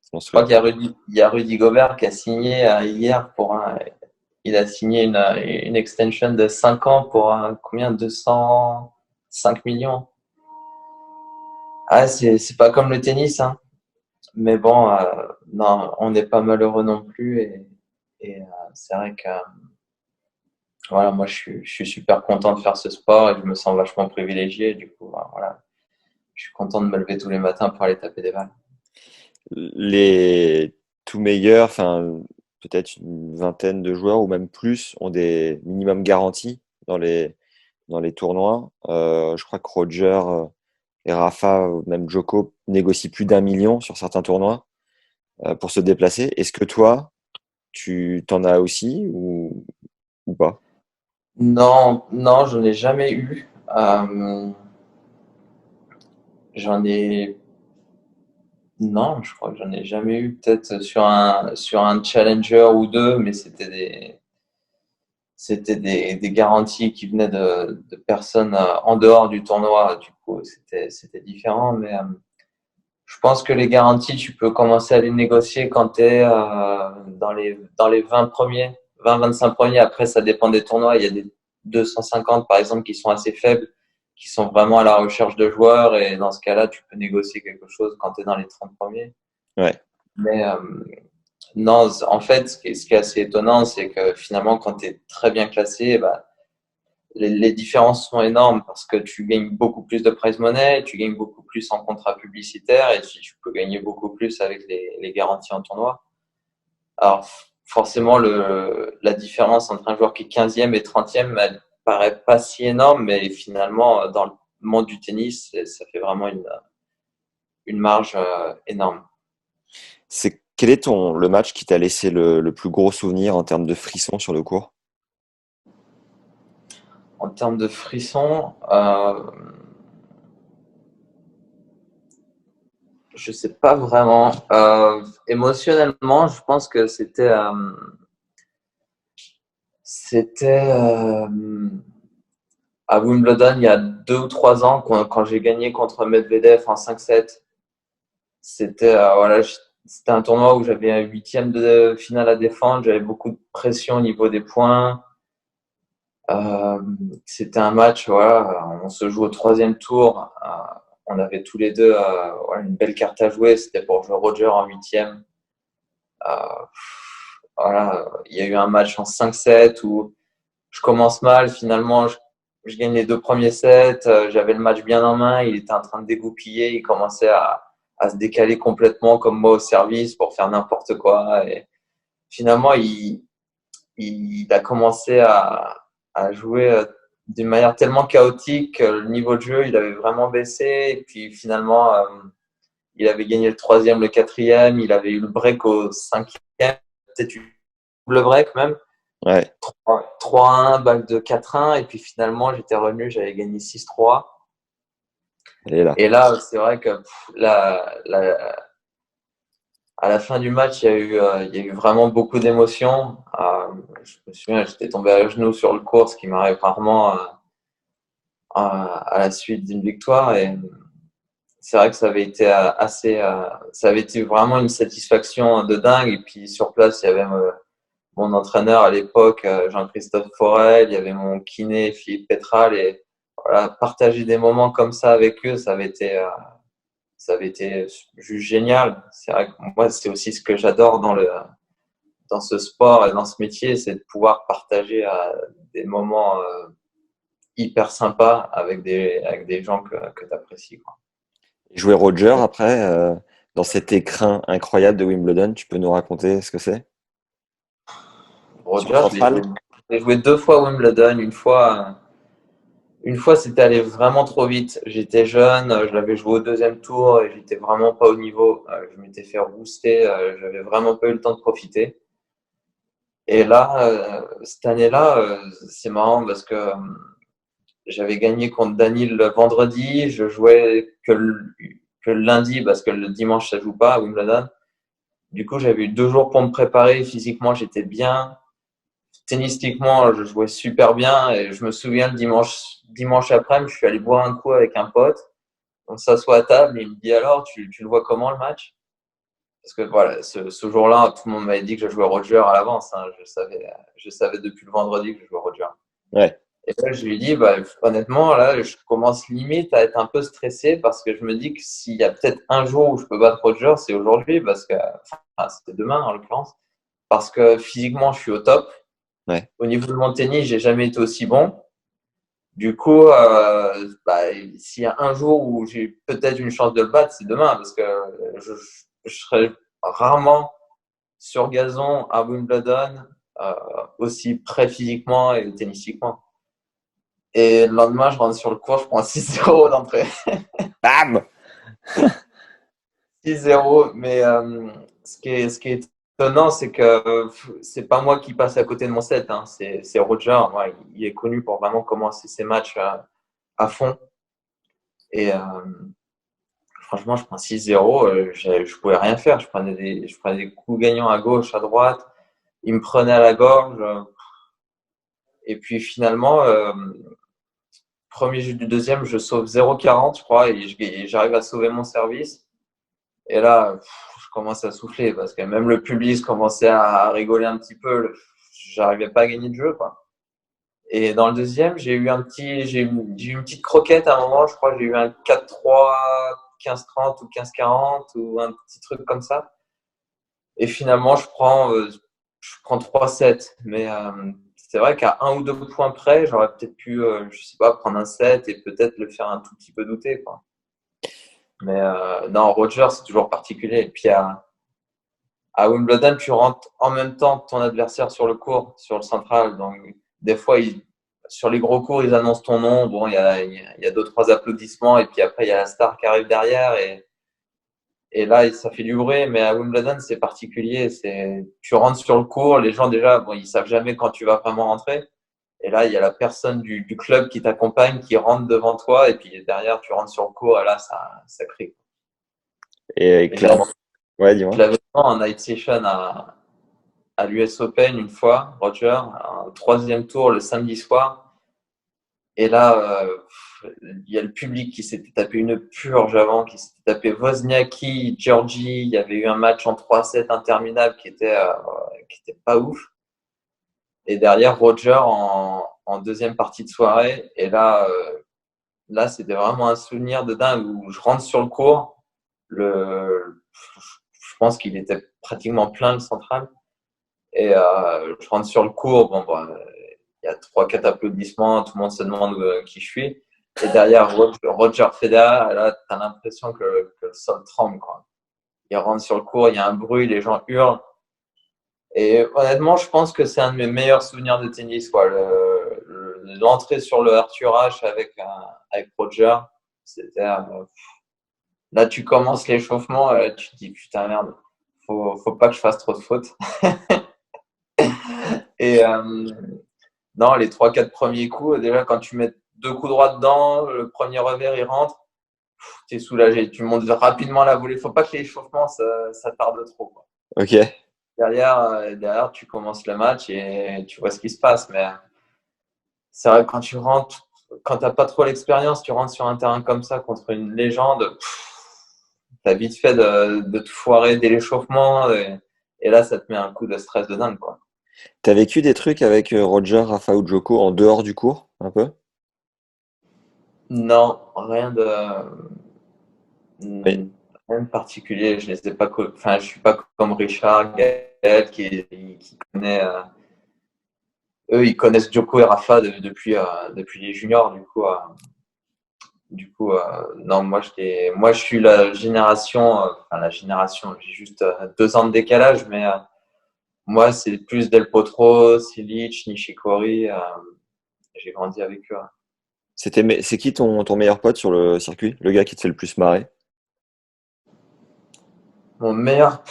C'est Je crois monstrueux. il y a Rudy Gobert qui a signé hier il a signé une extension de 5 ans pour combien? 205 millions. Ah, c'est pas comme le tennis, hein. Mais bon, non, on n'est pas malheureux non plus et c'est vrai que. Voilà, moi, je suis super content de faire ce sport et je me sens vachement privilégié. Du coup, voilà, je suis content de me lever tous les matins pour aller taper des balles. Les tout meilleurs, enfin, peut-être une vingtaine de joueurs ou même plus, ont des minimums garantis dans les tournois. Je crois que Roger et Rafa, ou même Djoko, négocient plus d'1 million sur certains tournois pour se déplacer. Est-ce que toi, tu t'en as aussi ou pas? Non, non, j'en ai jamais eu. J'en ai, non, je crois que j'en ai jamais eu. Peut-être sur un challenger ou deux, mais c'était des garanties qui venaient de personnes en dehors du tournoi. Du coup, c'était différent. Mais Je pense que les garanties, tu peux commencer à les négocier quand tu es dans les 20 premiers, 20-25 premiers. Après, ça dépend des tournois. Il y a des 250, par exemple, qui sont assez faibles, qui sont vraiment à la recherche de joueurs. Et dans ce cas-là, tu peux négocier quelque chose quand tu es dans les 30 premiers. Ouais. Mais non, en fait, ce qui est assez étonnant, c'est que finalement, quand tu es très bien classé, bah, les différences sont énormes parce que tu gagnes beaucoup plus de prize money, tu gagnes beaucoup plus en contrat publicitaire et tu peux gagner beaucoup plus avec les garanties en tournoi. Alors, forcément, la différence entre un joueur qui est 15e et 30e, elle paraît pas si énorme, mais finalement, dans le monde du tennis, ça fait vraiment une marge énorme. Quel est le match qui t'a laissé le plus gros souvenir en termes de frissons sur le court? En termes de frissons, je sais pas vraiment. Émotionnellement, je pense que c'était à Wimbledon il y a 2 ou 3 ans quand j'ai gagné contre Medvedev en 5-7. C'était c'était un tournoi où j'avais un 8e de finale à défendre. J'avais beaucoup de pression au niveau des points. C'était un match, voilà, on se joue au 3e tour. On avait tous les deux une belle carte à jouer. C'était pour jouer Roger en 8e. Voilà, il y a eu un match en 5-7 où je commence mal. Finalement, je gagne les 2 premiers sets. J'avais le match bien en main. Il était en train de dégoupiller. Il commençait à se décaler complètement comme moi au service pour faire n'importe quoi. Et finalement, il a commencé à jouer d'une manière tellement chaotique que le niveau de jeu, il avait vraiment baissé. Et puis finalement, il avait gagné le 3e, le 4e. Il avait eu le break au 5e, peut-être eu le break même. Ouais. 3-1, balle de 4-1. Et puis finalement, j'étais revenu, j'avais gagné 6-3. Et là, c'est vrai que à la fin du match, il y a eu vraiment beaucoup d'émotions. Je me souviens, j'étais tombé à genoux sur le court, ce qui m'arrive rarement à la suite d'une victoire. Et c'est vrai que ça avait été ça avait été vraiment une satisfaction de dingue. Et puis sur place, il y avait mon entraîneur à l'époque, Jean-Christophe Forel, il y avait mon kiné, Philippe Pétral. Et voilà, partager des moments comme ça avec eux, ça avait été juste génial. C'est vrai que moi, c'est aussi ce que j'adore dans ce sport et dans ce métier, c'est de pouvoir partager des moments hyper sympas avec des gens que tu apprécies. Jouer Roger après, dans cet écrin incroyable de Wimbledon, tu peux nous raconter ce que c'est? Roger, j'ai joué 2 fois à Wimbledon. Une fois, c'était allé vraiment trop vite. J'étais jeune, je l'avais joué au 2e tour et j'étais vraiment pas au niveau. Je m'étais fait rouster, j'avais vraiment pas eu le temps de profiter. Et là, cette année-là, c'est marrant parce que j'avais gagné contre Daniel le vendredi. Je jouais que le lundi parce que le dimanche, ça joue pas à Wimbledon. Du coup, j'avais eu 2 jours pour me préparer. Physiquement, j'étais bien. Tennistiquement, je jouais super bien. Et je me souviens, le dimanche après-midi, je suis allé boire un coup avec un pote. On s'assoit à table et il me dit alors, tu le vois comment le match? Parce que voilà, ce jour-là, tout le monde m'avait dit que je jouais Roger à l'avance. Hein. Je savais depuis le vendredi que je jouais Roger. Ouais. Et là, je lui dis, bah, honnêtement, là, je commence limite à être un peu stressé parce que je me dis que s'il y a peut-être un jour où je peux battre Roger, c'est aujourd'hui, parce que, c'est demain en l'occurrence, parce que physiquement, je suis au top. Ouais. Au niveau de mon tennis, j'ai jamais été aussi bon. Du coup, s'il y a un jour où j'ai peut-être une chance de le battre, c'est demain, parce que je serai rarement sur gazon à Wimbledon aussi près physiquement et tennistiquement. Et le lendemain, je rentre sur le court, je prends 6-0 d'entrée. Bam! 6-0, mais ce qui est étonnant, c'est que c'est pas moi qui passe à côté de mon set, hein. C'est Roger. Ouais, il est connu pour vraiment commencer ses matchs à fond. Et franchement, je prends 6-0, je pouvais rien faire. Je prenais des coups gagnants à gauche, à droite. Il me prenait à la gorge. Et puis finalement, premier jeu du 2e, je sauve 0,40, je crois, et j'arrive à sauver mon service. Et là, je commence à souffler parce que même le public commençait à rigoler un petit peu. J'arrivais pas à gagner de jeu, quoi. Et dans le deuxième, j'ai eu une petite croquette à un moment. Je crois que j'ai eu un 4-3, 15-30 ou 15-40 ou un petit truc comme ça. Et finalement, je prends 3-7. Mais c'est vrai qu'à 1 ou 2 points près, j'aurais peut-être pu, je sais pas, prendre un 7 et peut-être le faire un tout petit peu douter, quoi. Mais non, Roger, c'est toujours particulier. Et puis à Wimbledon, tu rentres en même temps que ton adversaire sur le court, sur le central. Donc, des fois, sur les gros cours, ils annoncent ton nom. Bon, il y a 2-3 applaudissements. Et puis après, il y a la star qui arrive derrière. Et là, ça fait du bruit. Mais à Wimbledon, c'est particulier. Tu rentres sur le court. Les gens, déjà, bon, ils savent jamais quand tu vas vraiment rentrer. Et là, il y a la personne du club qui t'accompagne, qui rentre devant toi. Et puis derrière, tu rentres sur le court. Et là, ça crie. Et clairement. Ouais, dis-moi. Je l'avais fait en night session à l'US Open une fois, Roger, un 3e tour le samedi soir. Et là, il y a le public qui s'était tapé une purge avant, qui s'était tapé Wozniacki, Georgie. Il y avait eu un match en 3-7 interminable qui était pas ouf. Et derrière, Roger en deuxième partie de soirée. Et là, c'était vraiment un souvenir de dingue où je rentre sur le court. Je pense qu'il était pratiquement plein le central. Et je rentre sur le court. Bon, il y a 3-4 applaudissements. Tout le monde se demande qui je suis. Et derrière Roger Federer, là, tu as l'impression que le sol tremble, quoi. Il rentre sur le court, il y a un bruit, les gens hurlent. Et honnêtement, je pense que c'est un de mes meilleurs souvenirs de tennis, quoi. L'entrée sur le Arthur Ashe avec Roger, c'était là, tu commences l'échauffement, tu te dis putain merde, faut pas que je fasse trop de fautes. Et non, les 3-4 premiers coups, déjà quand tu mets 2 coups droits dedans, le premier revers il rentre, t'es soulagé, tu montes rapidement la volée. Faut pas que l'échauffement ça tarde trop, quoi. Ok. Derrière, tu commences le match et tu vois ce qui se passe. Mais c'est vrai que quand tu rentres, quand t'as pas trop l'expérience, tu rentres sur un terrain comme ça contre une légende, t'as vite fait de te foirer dès l'échauffement et là, ça te met un coup de stress de dingue, quoi. T'as vécu des trucs avec Roger, Rafa ou Djoko en dehors du cours, un peu? Non, rien de Oui. rien de particulier. Je les ai pas, enfin, je suis pas comme Richard, Gaël qui connaît. Eux, ils connaissent Djoko et Rafa depuis les juniors, non, moi je suis la génération, j'ai juste 2 ans de décalage, mais moi c'est plus Del Potro, Silic, Nishikori, j'ai grandi avec eux. C'est qui ton meilleur pote sur le circuit? Le gars qui te fait le plus marrer? Mon meilleur,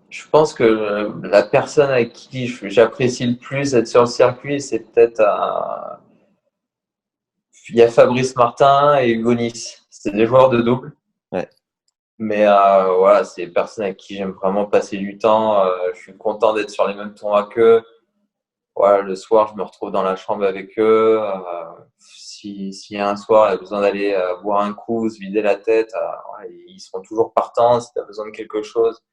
je pense que la personne avec qui j'apprécie le plus être sur le circuit, c'est peut-être il y a Fabrice Martin et Hugo Nice. C'est des joueurs de double. Ouais. Mais voilà, c'est des personnes avec qui j'aime vraiment passer du temps. Je suis content d'être sur les mêmes tournois qu'eux. Voilà, le soir, je me retrouve dans la chambre avec eux. S'il y a un soir, il y a besoin d'aller boire un coup, se vider la tête, ouais, ils seront toujours partants si tu as besoin de quelque chose.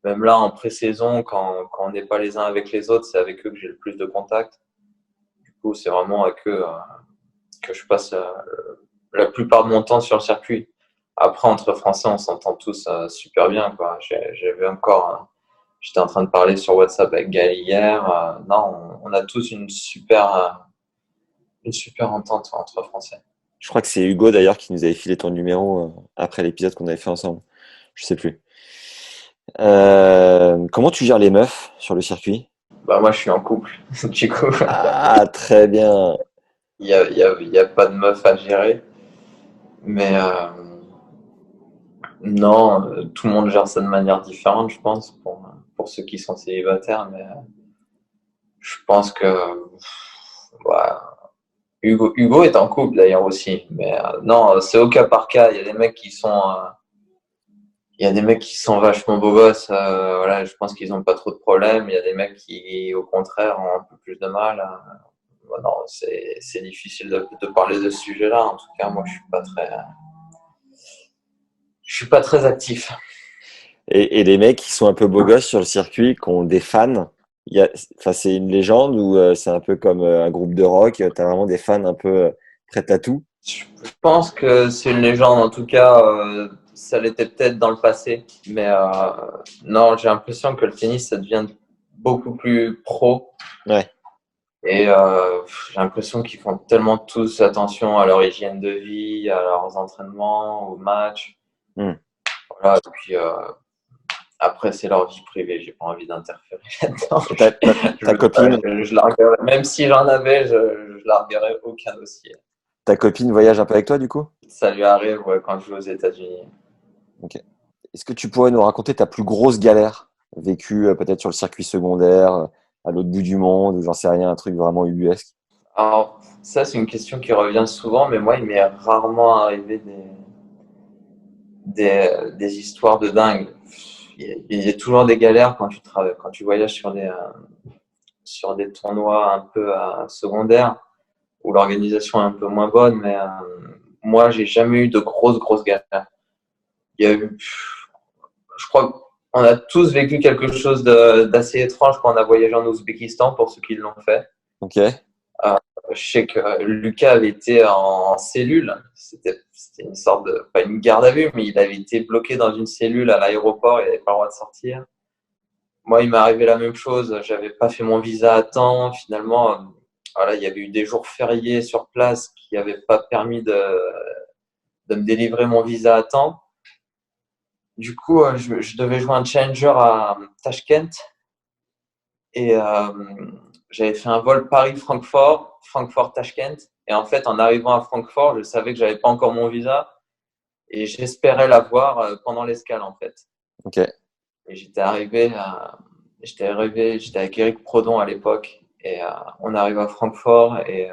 Même là, en pré-saison, quand on n'est pas les uns avec les autres, c'est avec eux que j'ai le plus de contact. Du coup, c'est vraiment avec eux que je passe la plupart de mon temps sur le circuit. Après, entre Français, on s'entend tous super bien, quoi. J'avais encore, j'étais en train de parler sur WhatsApp avec Gaël hier. Non, on a tous une super entente entre Français. Je crois que c'est Hugo d'ailleurs qui nous avait filé ton numéro après l'épisode qu'on avait fait ensemble. Je sais plus. Comment tu gères les meufs sur le circuit? Bah, moi, je suis en couple. Du coup, Ah, très bien. il y a pas de meuf à gérer. Mais non, tout le monde gère ça de manière différente, je pense, pour ceux qui sont célibataires. Mais je pense que ouais, Hugo est en couple d'ailleurs aussi. Mais non, c'est au cas par cas. Il y a des mecs qui sont vachement beaux gosses. Voilà, je pense qu'ils n'ont pas trop de problèmes. Il y a des mecs qui, au contraire, ont un peu plus de mal. Non, c'est difficile de parler de ce sujet-là. En tout cas, moi, Je suis pas très actif. Et les mecs qui sont un peu beaux gosses sur le circuit, qui ont des fans, enfin, c'est une légende ou c'est un peu comme un groupe de rock, tu as vraiment des fans un peu prêts à tout? Je pense que c'est une légende. En tout cas, ça l'était peut-être dans le passé. Mais non, j'ai l'impression que le tennis, ça devient beaucoup plus pro. Ouais. Et j'ai l'impression qu'ils font tellement tous attention à leur hygiène de vie, à leurs entraînements, aux matchs. Voilà. Et puis après, c'est leur vie privée. J'ai pas envie d'interférer là-dedans. Ta copine, Je larguerais, même si j'en avais, je larguerais aucun dossier. ta copine voyage un peu avec toi du coup? Ça lui arrive quand je vais aux États-Unis. Ok. Est-ce que tu pourrais nous raconter ta plus grosse galère vécue peut-être sur le circuit secondaire, à l'autre bout du monde, ou j'en sais rien, un truc vraiment ubuesque? Alors, ça, c'est une question qui revient souvent, mais moi, il m'est rarement arrivé des histoires de dingue. Il y a toujours des galères quand tu voyages sur des tournois un peu secondaires où l'organisation est un peu moins bonne, mais moi, j'ai jamais eu de grosses galères. Il y a eu, je crois qu'on a tous vécu quelque chose d'assez étrange quand on a voyagé en Ouzbékistan, pour ceux qui l'ont fait. Ok. Je sais que Lucas avait été en cellule. C'était une sorte de, pas une garde à vue, mais il avait été bloqué dans une cellule à l'aéroport. Il n'avait pas le droit de sortir. Moi, il m'est arrivé la même chose. J'avais pas fait mon visa à temps. Finalement, voilà, il y avait eu des jours fériés sur place qui n'avaient pas permis de me délivrer mon visa à temps. Du coup, je devais jouer un challenger à Tashkent. Et j'avais fait un vol Paris-Francfort, Francfort-Tashkent. Et en fait, en arrivant à Francfort, je savais que j'avais pas encore mon visa et j'espérais l'avoir pendant l'escale en fait. Ok. Et j'étais avec Eric Prodon à l'époque et on arrive à Francfort et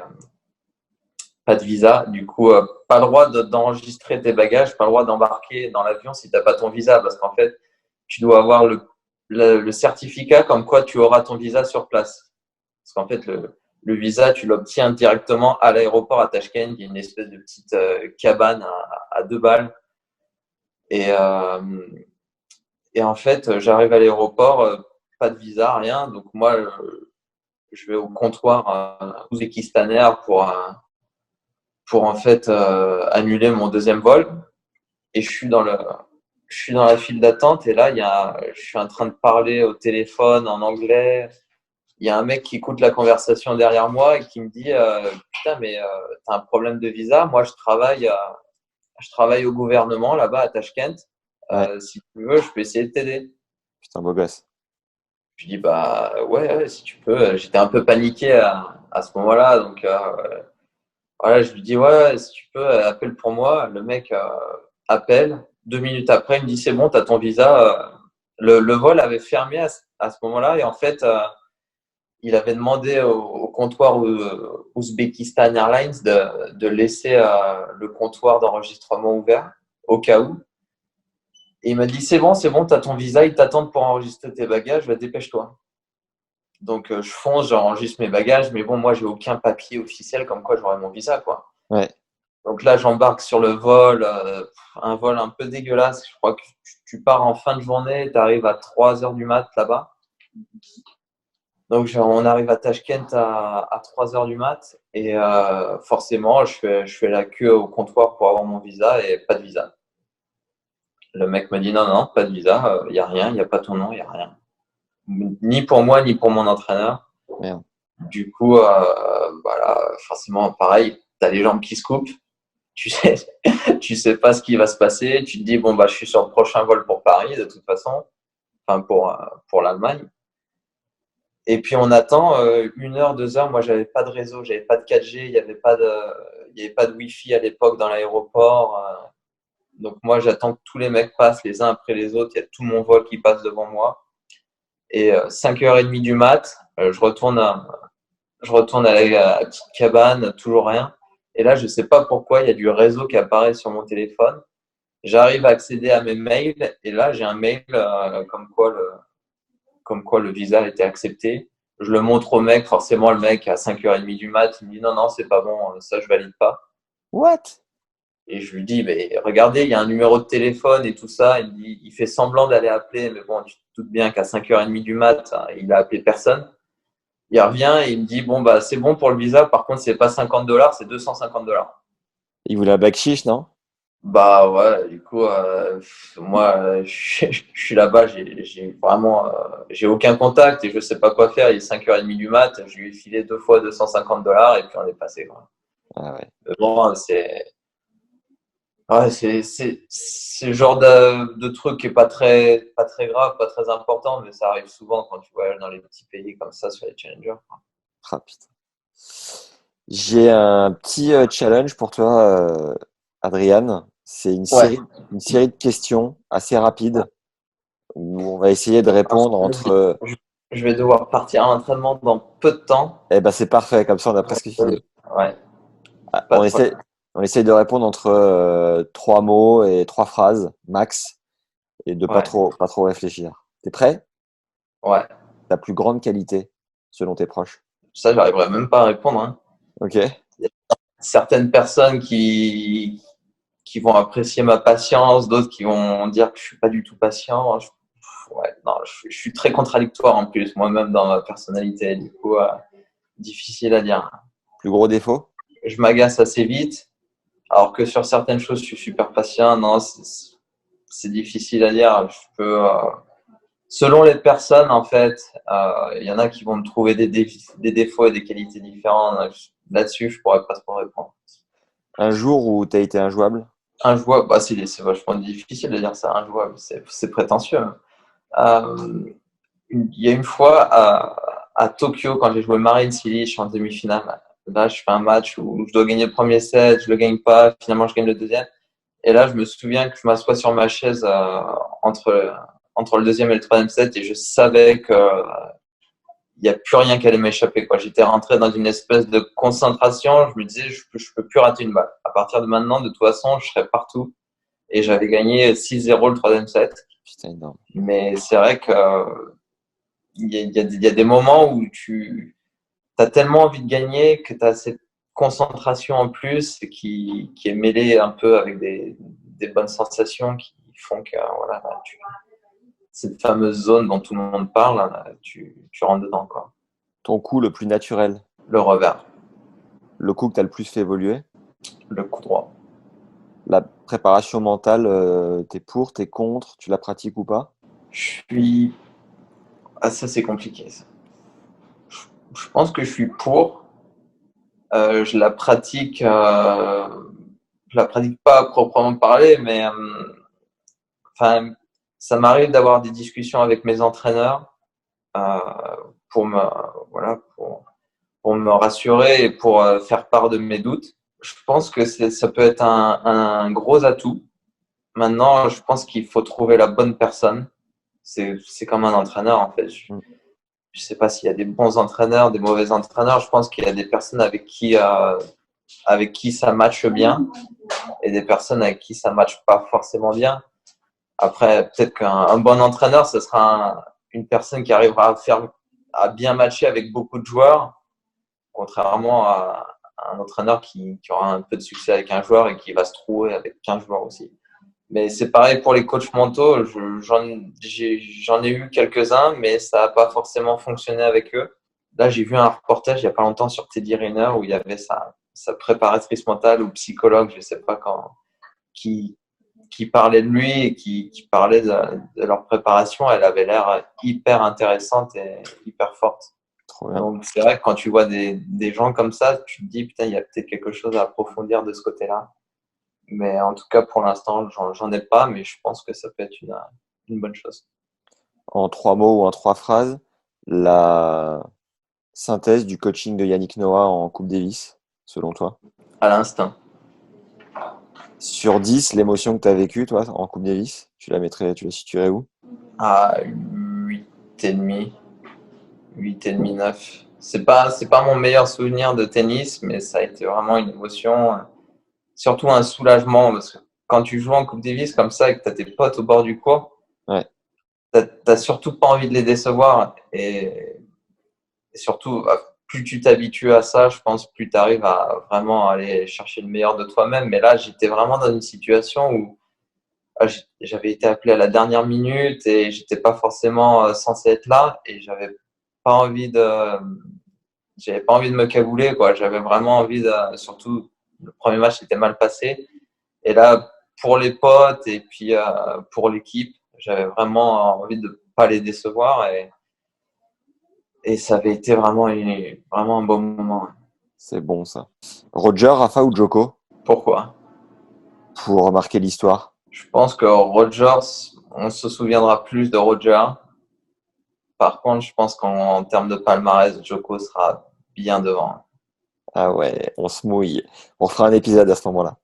pas de visa. Du coup, pas le droit d'enregistrer tes bagages, pas le droit d'embarquer dans l'avion si t'as pas ton visa parce qu'en fait, tu dois avoir le certificat comme quoi tu auras ton visa sur place. Parce qu'en fait, le visa, tu l'obtiens directement à l'aéroport à Tashkent. Il y a une espèce de petite cabane à 2 balles. Et en fait, j'arrive à l'aéroport, pas de visa, rien. Donc moi, je vais au comptoir ouzbékistanais pour en fait annuler mon deuxième vol. Et je suis dans la file d'attente et là, je suis en train de parler au téléphone en anglais. Il y a un mec qui écoute la conversation derrière moi et qui me dit putain, mais t'as un problème de visa. Moi, je travaille au gouvernement là-bas à Tashkent. Ouais. Si tu veux, je peux essayer de t'aider. Putain, beau gosse. Je dis bah ouais, si tu peux. J'étais un peu paniqué à ce moment-là, donc voilà, je lui dis ouais, si tu peux, appelle pour moi. Le mec appelle. 2 minutes après, il me dit c'est bon, t'as ton visa. Le vol avait fermé à ce moment-là et en fait, il avait demandé au comptoir Uzbekistan Airlines de laisser le comptoir d'enregistrement ouvert au cas où. Et il m'a dit c'est bon, t'as ton visa, ils t'attendent pour enregistrer tes bagages, dépêche-toi. Donc je fonce, j'enregistre mes bagages, mais bon, moi j'ai aucun papier officiel comme quoi j'aurai mon visa, quoi. Ouais. Donc là, j'embarque sur le vol, un vol un peu dégueulasse. Je crois que tu pars en fin de journée, tu arrives à 3h du mat là-bas. Donc on arrive à Tashkent à 3h du mat et forcément, je fais la queue au comptoir pour avoir mon visa et pas de visa. Le mec me dit non, pas de visa, il n'y a rien, il n'y a pas ton nom, il n'y a rien. Ni pour moi, ni pour mon entraîneur. Merde. Du coup, voilà, forcément, pareil, tu as les jambes qui se coupent. Tu sais pas ce qui va se passer. Tu te dis, bon, bah, je suis sur le prochain vol pour Paris, de toute façon. Enfin, pour l'Allemagne. Et puis, on attend 1 heure, 2 heures. Moi, j'avais pas de réseau, j'avais pas de 4G, il y avait pas de Wi-Fi à l'époque dans l'aéroport. Donc, moi, j'attends que tous les mecs passent les uns après les autres. Il y a tout mon vol qui passe devant moi. Et 5h30 du mat, je retourne à la petite cabane, toujours rien. Et là, je sais pas pourquoi, il y a du réseau qui apparaît sur mon téléphone. J'arrive à accéder à mes mails et là, j'ai un mail comme quoi le visa a été accepté. Je le montre au mec, forcément, le mec à 5h30 du mat, il me dit non, c'est pas bon, ça je valide pas. What? Et je lui dis, mais regardez, il y a un numéro de téléphone et tout ça. Il me dit, il fait semblant d'aller appeler, mais bon, tu te doutes bien qu'à 5h30 du mat, il a appelé personne. Il revient et il me dit, bon, bah, c'est bon pour le visa. Par contre, c'est pas $50, c'est $250. Il voulait un backchiche, non? Bah ouais, du coup, moi, je suis là-bas, j'ai vraiment, j'ai aucun contact et je sais pas quoi faire. Il est 5h30 du mat, je lui ai filé 2 fois $250 et puis on est passé, quoi. Ah ouais. Mais bon, c'est le genre de truc qui est pas très grave, pas très important, mais ça arrive souvent quand tu voyages dans les petits pays comme ça sur les challengers, quoi. Ah, putain. J'ai un petit challenge pour toi, Adrian. C'est Ouais. une série de questions assez rapides où on va essayer de répondre entre. Je vais devoir partir à l'entraînement dans peu de temps. Eh ben c'est parfait, comme ça on a presque fini. Ouais, Ah, pas de problème. on essaye de répondre entre 3 mots et 3 phrases max et de Ouais. pas trop réfléchir. T'es prêt? Ouais. Ta plus grande qualité selon tes proches. Ça, j'arriverai même pas à répondre, hein. Ok. Certaines personnes qui vont apprécier ma patience, d'autres qui vont dire que je suis pas du tout patient. Ouais, non, je suis très contradictoire en plus, moi-même dans ma personnalité. Du coup, difficile à dire. Plus gros défaut? Je m'agace assez vite, alors que sur certaines choses, je suis super patient. Non, c'est difficile à dire. Je peux, selon les personnes, en fait, il y en a qui vont me trouver des défauts et des qualités différentes. Là-dessus, je pourrais pas trop répondre. Un jour où t'as été injouable? Injouable, bah, c'est vachement difficile de dire ça, injouable, c'est prétentieux, hein. Il y a une fois à Tokyo, quand j'ai joué Marine Silly, je suis en demi-finale. Là, je fais un match où je dois gagner le premier set, je le gagne pas, finalement je gagne le deuxième. Et là, je me souviens que je m'assois sur ma chaise entre le deuxième et le troisième set et je savais que il n'y a plus rien qui allait m'échapper, quoi. J'étais rentré dans une espèce de concentration. Je me disais, je peux plus rater une balle. À partir de maintenant, de toute façon, je serai partout. Et j'avais gagné 6-0 le troisième set. Putain, énorme. Mais c'est vrai que il y a des moments où tu as tellement envie de gagner que tu as cette concentration en plus qui est mêlée un peu avec des bonnes sensations qui font que voilà, cette fameuse zone dont tout le monde parle, là, tu rentres dedans, quoi. Ton coup le plus naturel? Le revers, Le coup que t'as le plus fait évoluer? le coup droit. La préparation mentale, t'es pour, t'es contre, tu la pratiques ou pas? Je suis. Ah, ça, c'est compliqué, ça. Je pense que je suis pour. Je la pratique. Je la pratique pas à proprement parler, mais enfin, ça m'arrive d'avoir des discussions avec mes entraîneurs euh, pour me, voilà, pour me rassurer et pour faire part de mes doutes. Je pense que ça peut être un gros atout. Maintenant, je pense qu'il faut trouver la bonne personne. C'est comme un entraîneur, en fait. Je sais pas s'il y a des bons entraîneurs, des mauvais entraîneurs. Je pense qu'il y a des personnes avec qui ça matche bien et des personnes avec qui ça matche pas forcément bien. Après, peut-être qu'un bon entraîneur, ce sera une personne qui arrivera à bien matcher avec beaucoup de joueurs, contrairement à un entraîneur qui aura un peu de succès avec un joueur et qui va se trouver avec 15 joueurs aussi. Mais c'est pareil pour les coachs mentaux. J'en ai eu quelques-uns, mais ça n'a pas forcément fonctionné avec eux. Là, j'ai vu un reportage il n'y a pas longtemps sur Teddy Riner où il y avait sa préparatrice mentale ou psychologue, je ne sais pas quand, qui parlait de lui et qui parlait de leur préparation. Elle avait l'air hyper intéressante et hyper forte. Trop bien. Donc, c'est vrai que quand tu vois des gens comme ça, tu te dis, putain, il y a peut-être quelque chose à approfondir de ce côté-là. Mais en tout cas, pour l'instant, j'en ai pas, mais je pense que ça peut être une bonne chose. En 3 mots ou en 3 phrases, la synthèse du coaching de Yannick Noah en Coupe Davis, selon toi? À l'instinct. Sur 10, l'émotion que tu as vécue, toi, en Coupe Davis, tu la situerais où? À 8,5. 8,5, 9. C'est pas mon meilleur souvenir de tennis, mais ça a été vraiment une émotion. Surtout un soulagement, parce que quand tu joues en Coupe Davis comme ça et que tu as tes potes au bord du court, Ouais. t'as surtout pas envie de les décevoir. Et surtout, plus tu t'habitues à ça, je pense, plus tu arrives à vraiment aller chercher le meilleur de toi-même. Mais là, j'étais vraiment dans une situation où j'avais été appelé à la dernière minute et j'étais pas forcément censé être là et pas envie de, j'avais pas envie de me cabouler, quoi. J'avais vraiment envie surtout, le premier match s'était mal passé. Et là, pour les potes et puis pour l'équipe, j'avais vraiment envie de pas les décevoir et ça avait été vraiment un bon moment. C'est bon ça. Roger, Rafa ou Djoko Pourquoi? pour marquer l'histoire? Je pense que Rogers, on se souviendra plus de Roger. Par contre, je pense qu'en termes de palmarès, Djoko sera bien devant. Ah ouais, on se mouille. On fera un épisode à ce moment-là.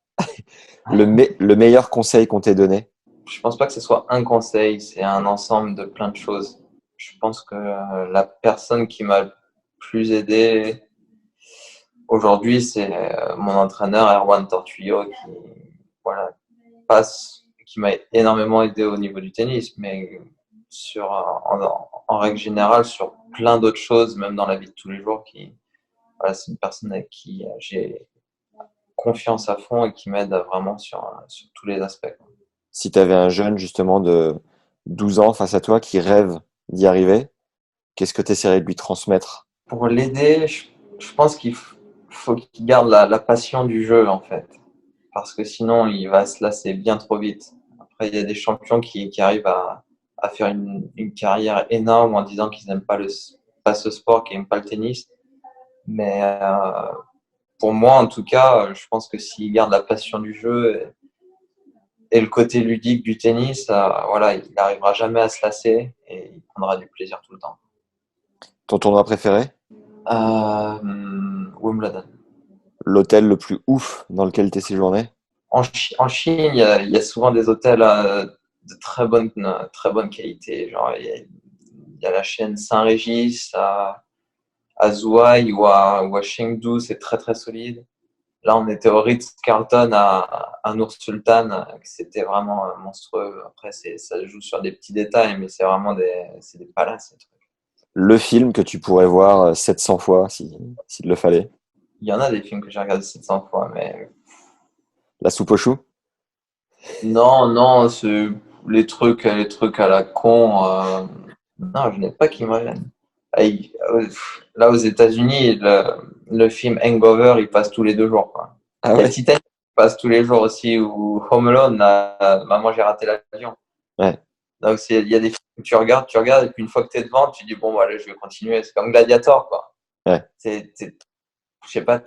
Le meilleur conseil qu'on t'ait donné? Je pense pas que ce soit un conseil, c'est un ensemble de plein de choses. Je pense que la personne qui m'a le plus aidé aujourd'hui, c'est mon entraîneur Erwan Tortuyo qui m'a énormément aidé au niveau du tennis, mais en règle générale, sur plein d'autres choses, même dans la vie de tous les jours, c'est une personne avec qui j'ai confiance à fond et qui m'aide vraiment sur tous les aspects. Si tu avais un jeune justement de 12 ans face à toi qui rêve d'y arriver, qu'est-ce que tu essaierais de lui transmettre? Pour l'aider, je pense qu'il faut qu'il garde la passion du jeu, en fait. Parce que sinon, il va se lasser bien trop vite. Après, il y a des champions qui arrivent à faire une carrière énorme en disant qu'ils n'aiment pas ce sport, qu'ils n'aiment pas le tennis. Mais pour moi, en tout cas, je pense que s'il garde la passion du jeu et le côté ludique du tennis, il n'arrivera jamais à se lasser et il prendra du plaisir tout le temps. Ton tournoi préféré? Wimbledon. L'hôtel le plus ouf dans lequel tu es séjourné? En Chine, il y a souvent des hôtels de très bonne qualité. Genre, il y a la chaîne Saint-Régis à Zhuhai ou à Chengdu, c'est très très solide. Là, on était au Ritz-Carlton à Noor Sultan, c'était vraiment monstrueux. Après, ça joue sur des petits détails, mais c'est vraiment des palaces. Le film que tu pourrais voir 700 fois s'il le fallait? Il y en a des films que j'ai regardés 700 fois, mais La soupe aux choux? non, c'est les trucs à la con. Non, je n'ai pas qui me reviennent. Là, aux États-Unis, le film Hangover, il passe tous les 2 jours, quoi. Ah Il y a ouais? Titanic qui passe tous les jours aussi, ou Home Alone, Maman, j'ai raté l'avion. Ouais. Donc, il y a des films que tu regardes, et puis une fois que tu es devant, tu dis, bon, allez, je vais continuer. C'est comme Gladiator, quoi. Ouais. Je sais pas,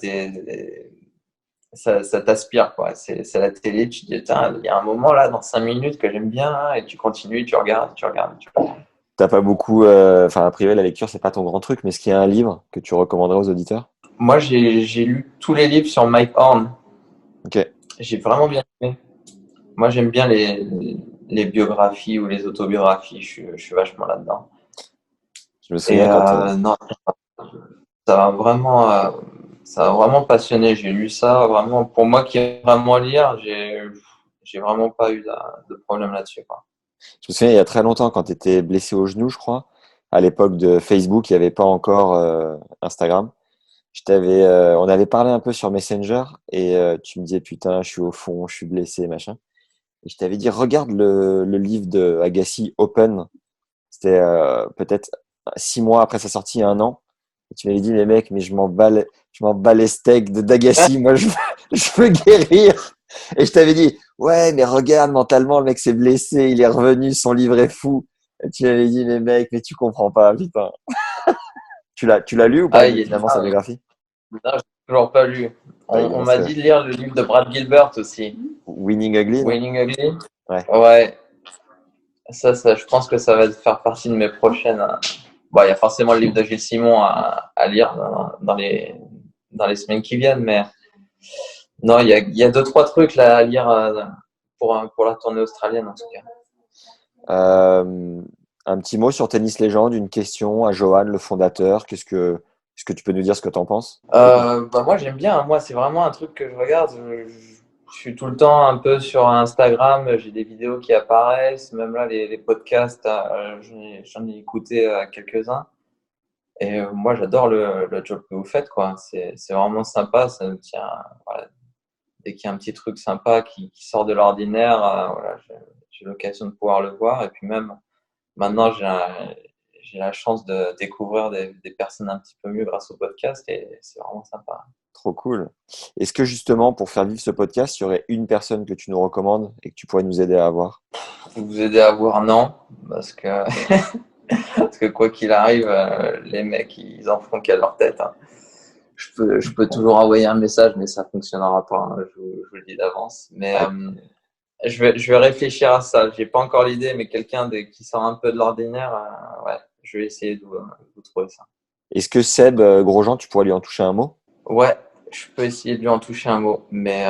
ça t'aspire, quoi. C'est la télé, tu te dis, il y a un moment là, dans 5 minutes que j'aime bien, hein, et tu continues, tu regardes. T'as pas beaucoup. Enfin, a priori, la lecture, c'est pas ton grand truc, mais est-ce qu'il y a un livre que tu recommanderais aux auditeurs? Moi, j'ai lu tous les livres sur Mike Horn. Ok. J'ai vraiment bien aimé. Moi, j'aime bien les biographies ou les autobiographies. Je suis vachement là-dedans. Je me souviens quand. Non, ça m'a vraiment passionné. J'ai lu ça vraiment. Pour moi qui aime vraiment lire, j'ai vraiment pas eu de problème là-dessus, quoi. Je me souviens il y a très longtemps quand tu étais blessé au genou, je crois. À l'époque de Facebook, il n'y avait pas encore Instagram. On avait parlé un peu sur Messenger et tu me disais putain, je suis au fond, je suis blessé, machin. Et je t'avais dit regarde le livre de Agassi, Open. C'était peut-être 6 mois après sa sortie, 1 an. Et tu m'avais dit mais mec, mais je m'en bats les steaks d'Agassi. Moi, je veux guérir. Et je t'avais dit ouais, mais regarde mentalement, le mec s'est blessé, il est revenu, son livre est fou. Et tu m'avais dit mais mec, mais tu comprends pas, putain. Tu l'as lu ou pas, finalement, sa biographie? Non, j'ai toujours pas lu. On m'a dit de lire le livre de Brad Gilbert aussi. Winning Ugly? Winning Ugly? Ouais. Ça, je pense que ça va faire partie de mes prochaines. Bon, il y a forcément le livre de Gilles Simon à lire dans les semaines qui viennent, mais non, il y a 2-3 trucs là à lire pour la tournée australienne en tout cas. Un petit mot sur Tennis Légende, une question à Johan, le fondateur. Est-ce que tu peux nous dire ce que tu en penses? Moi, j'aime bien. Moi, c'est vraiment un truc que je regarde. Je suis tout le temps un peu sur Instagram. J'ai des vidéos qui apparaissent. Même là, les podcasts, j'en ai écouté quelques-uns. Et moi, j'adore le job que vous faites, quoi. C'est vraiment sympa. Ça me tient, voilà. Dès qu'il y a un petit truc sympa qui sort de l'ordinaire, voilà, j'ai l'occasion de pouvoir le voir. Et puis même, maintenant, j'ai la chance de découvrir des personnes un petit peu mieux grâce au podcast et c'est vraiment sympa. Trop cool. Est-ce que justement, pour faire vivre ce podcast, il y aurait une personne que tu nous recommandes et que tu pourrais nous aider à avoir? Vous aider à voir, non, parce que, parce que quoi qu'il arrive, les mecs, ils en font qu'à leur tête, hein. Je peux toujours envoyer un message, mais ça fonctionnera pas, hein, je vous le dis d'avance. Mais je vais réfléchir à ça. J'ai pas encore l'idée, mais quelqu'un qui sort un peu de l'ordinaire, ouais, je vais essayer de vous trouver ça. Est-ce que Seb Grosjean, tu pourrais lui en toucher un mot? Ouais, je peux essayer de lui en toucher un mot, mais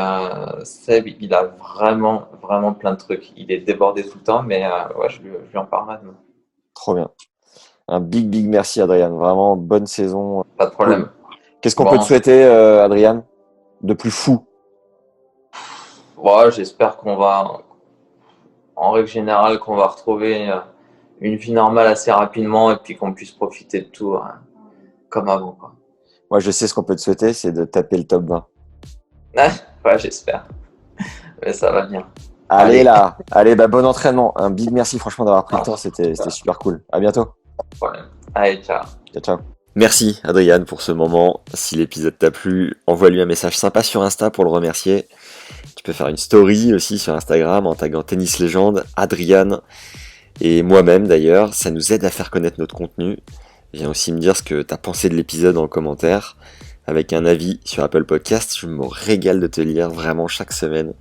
Seb, il a vraiment, vraiment plein de trucs. Il est débordé tout le temps, mais ouais, je lui en parle maintenant. Trop bien. Un big merci, Adrien. Vraiment, bonne saison. Pas de problème. Cool. Qu'est-ce qu'on Bon. peut te souhaiter, Adrien, de plus fou? Ouais, j'espère en règle générale, qu'on va retrouver une vie normale assez rapidement et puis qu'on puisse profiter de tout comme avant, quoi. Moi, je sais ce qu'on peut te souhaiter, c'est de taper le top 20. Ouais, j'espère. Mais ça va bien. Allez là. Allez, bon entraînement. Un big merci, franchement, d'avoir pris le temps. C'était super cool. À bientôt. Pas de problème. Allez, ciao. Ciao. Merci, Adrien, pour ce moment. Si l'épisode t'a plu, envoie-lui un message sympa sur Insta pour le remercier. Tu peux faire une story aussi sur Instagram en taguant Tennis Légende, Adrien et moi-même d'ailleurs. Ça nous aide à faire connaître notre contenu. Viens aussi me dire ce que t'as pensé de l'épisode en commentaire avec un avis sur Apple Podcast. Je me régale de te lire vraiment chaque semaine.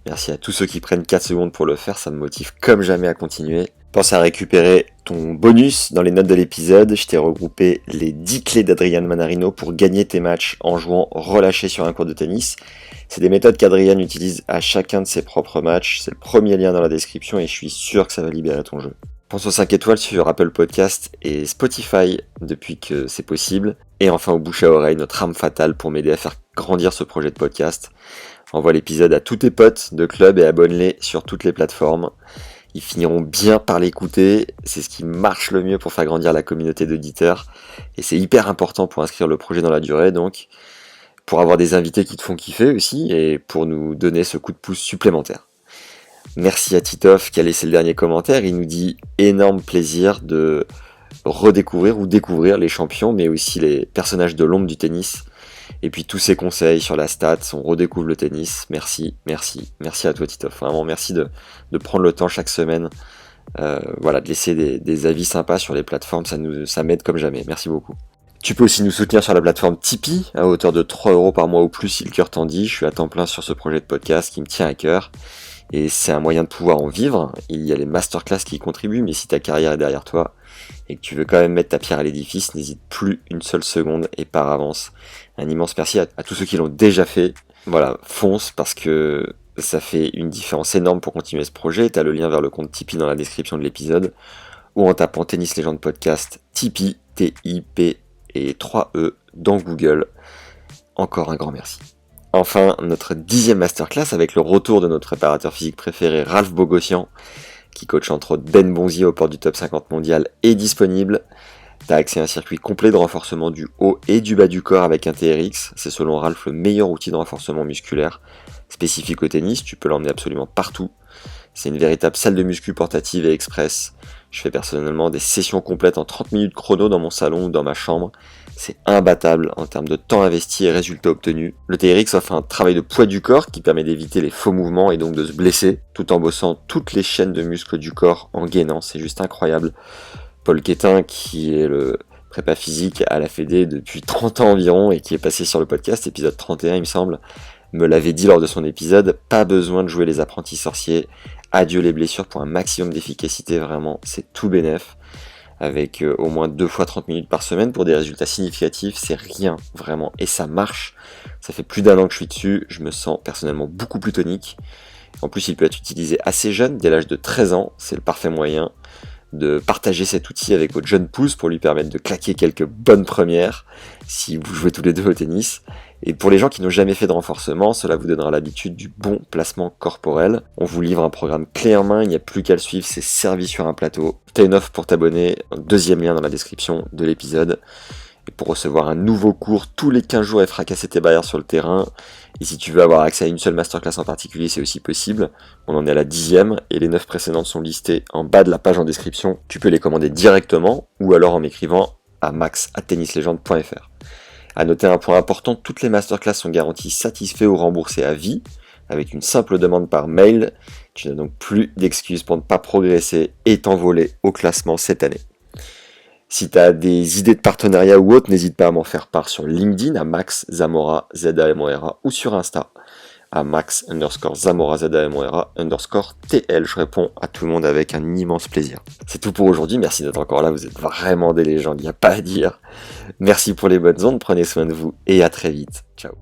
Merci à tous ceux qui prennent 4 secondes pour le faire, ça me motive comme jamais à continuer. Pense à récupérer ton bonus dans les notes de l'épisode. Je t'ai regroupé les 10 clés d'Adrien Manarino pour gagner tes matchs en jouant relâché sur un court de tennis. C'est des méthodes qu'Adrien utilise à chacun de ses propres matchs. C'est le premier lien dans la description et je suis sûr que ça va libérer ton jeu. Pense aux 5 étoiles sur Apple Podcast et Spotify depuis que c'est possible. Et enfin au bouche à oreille, notre arme fatale pour m'aider à faire grandir ce projet de podcast. Envoie l'épisode à tous tes potes de club et abonne-les sur toutes les plateformes. Ils finiront bien par l'écouter, c'est ce qui marche le mieux pour faire grandir la communauté d'auditeurs. Et c'est hyper important pour inscrire le projet dans la durée, donc pour avoir des invités qui te font kiffer aussi et pour nous donner ce coup de pouce supplémentaire. Merci à Titoff qui a laissé le dernier commentaire, il nous dit énorme plaisir de redécouvrir ou découvrir les champions mais aussi les personnages de l'ombre du tennis. Et puis tous ces conseils sur la stat, on redécouvre le tennis. Merci à toi Titoff. Vraiment merci de prendre le temps chaque semaine, de laisser des avis sympas sur les plateformes, ça m'aide comme jamais. Merci beaucoup. Tu peux aussi nous soutenir sur la plateforme Tipeee à hauteur de 3€ par mois ou plus si le cœur t'en dit. Je suis à temps plein sur ce projet de podcast qui me tient à cœur. Et c'est un moyen de pouvoir en vivre. Il y a les masterclass qui y contribuent, mais si ta carrière est derrière toi et que tu veux quand même mettre ta pierre à l'édifice, n'hésite plus une seule seconde et par avance. Un immense merci à tous ceux qui l'ont déjà fait. Voilà, fonce parce que ça fait une différence énorme pour continuer ce projet. T'as le lien vers le compte Tipeee dans la description de l'épisode ou en tapant Tennis Légende Podcast, Tipeee, T-I-P et 3E dans Google. Encore un grand merci. Enfin, notre 10e masterclass avec le retour de notre préparateur physique préféré, Ralph Bogossian, qui coach entre autres Ben Bonzi au port du top 50 mondial, est disponible. T'as accès à un circuit complet de renforcement du haut et du bas du corps avec un TRX. C'est selon Ralph le meilleur outil de renforcement musculaire. Spécifique au tennis, tu peux l'emmener absolument partout. C'est une véritable salle de muscu portative et express. Je fais personnellement des sessions complètes en 30 minutes chrono dans mon salon ou dans ma chambre. C'est imbattable en termes de temps investi et résultats obtenus. Le TRX offre un travail de poids du corps qui permet d'éviter les faux mouvements et donc de se blesser, tout en bossant toutes les chaînes de muscles du corps en gainant. C'est juste incroyable. Paul Quétin, qui est le prépa physique à la Fédé depuis 30 ans environ et qui est passé sur le podcast, épisode 31 il me semble, me l'avait dit lors de son épisode, pas besoin de jouer les apprentis sorciers, adieu les blessures pour un maximum d'efficacité, vraiment, c'est tout bénef. Avec au moins 2 fois 30 minutes par semaine pour des résultats significatifs, c'est rien vraiment, et ça marche. Ça fait plus d'1 an que je suis dessus, je me sens personnellement beaucoup plus tonique. En plus, il peut être utilisé assez jeune, dès l'âge de 13 ans, c'est le parfait moyen de partager cet outil avec votre jeune pouce pour lui permettre de claquer quelques bonnes premières si vous jouez tous les deux au tennis. Et pour les gens qui n'ont jamais fait de renforcement, cela vous donnera l'habitude du bon placement corporel. On vous livre un programme clé en main, il n'y a plus qu'à le suivre, c'est servi sur un plateau. T'as une offre pour t'abonner, deuxième lien dans la description de l'épisode. Et pour recevoir un nouveau cours tous les 15 jours et fracasser tes barrières sur le terrain. Et si tu veux avoir accès à une seule masterclass en particulier, c'est aussi possible. On en est à la 10e et les 9 précédentes sont listées en bas de la page en description. Tu peux les commander directement ou alors en m'écrivant à max@tennislegende.fr. À noter un point important, toutes les masterclass sont garanties satisfaites ou remboursées à vie, avec une simple demande par mail. Tu n'as donc plus d'excuses pour ne pas progresser et t'envoler au classement cette année. Si tu as des idées de partenariat ou autre, n'hésite pas à m'en faire part sur LinkedIn à Max Zamora, Z-A-M-O-R-A, ou sur Insta à Max_Zamora, Z-A-M-O-R-A_TL. Je réponds à tout le monde avec un immense plaisir. C'est tout pour aujourd'hui, merci d'être encore là, vous êtes vraiment des légendes, il n'y a pas à dire. Merci pour les bonnes ondes, prenez soin de vous et à très vite. Ciao.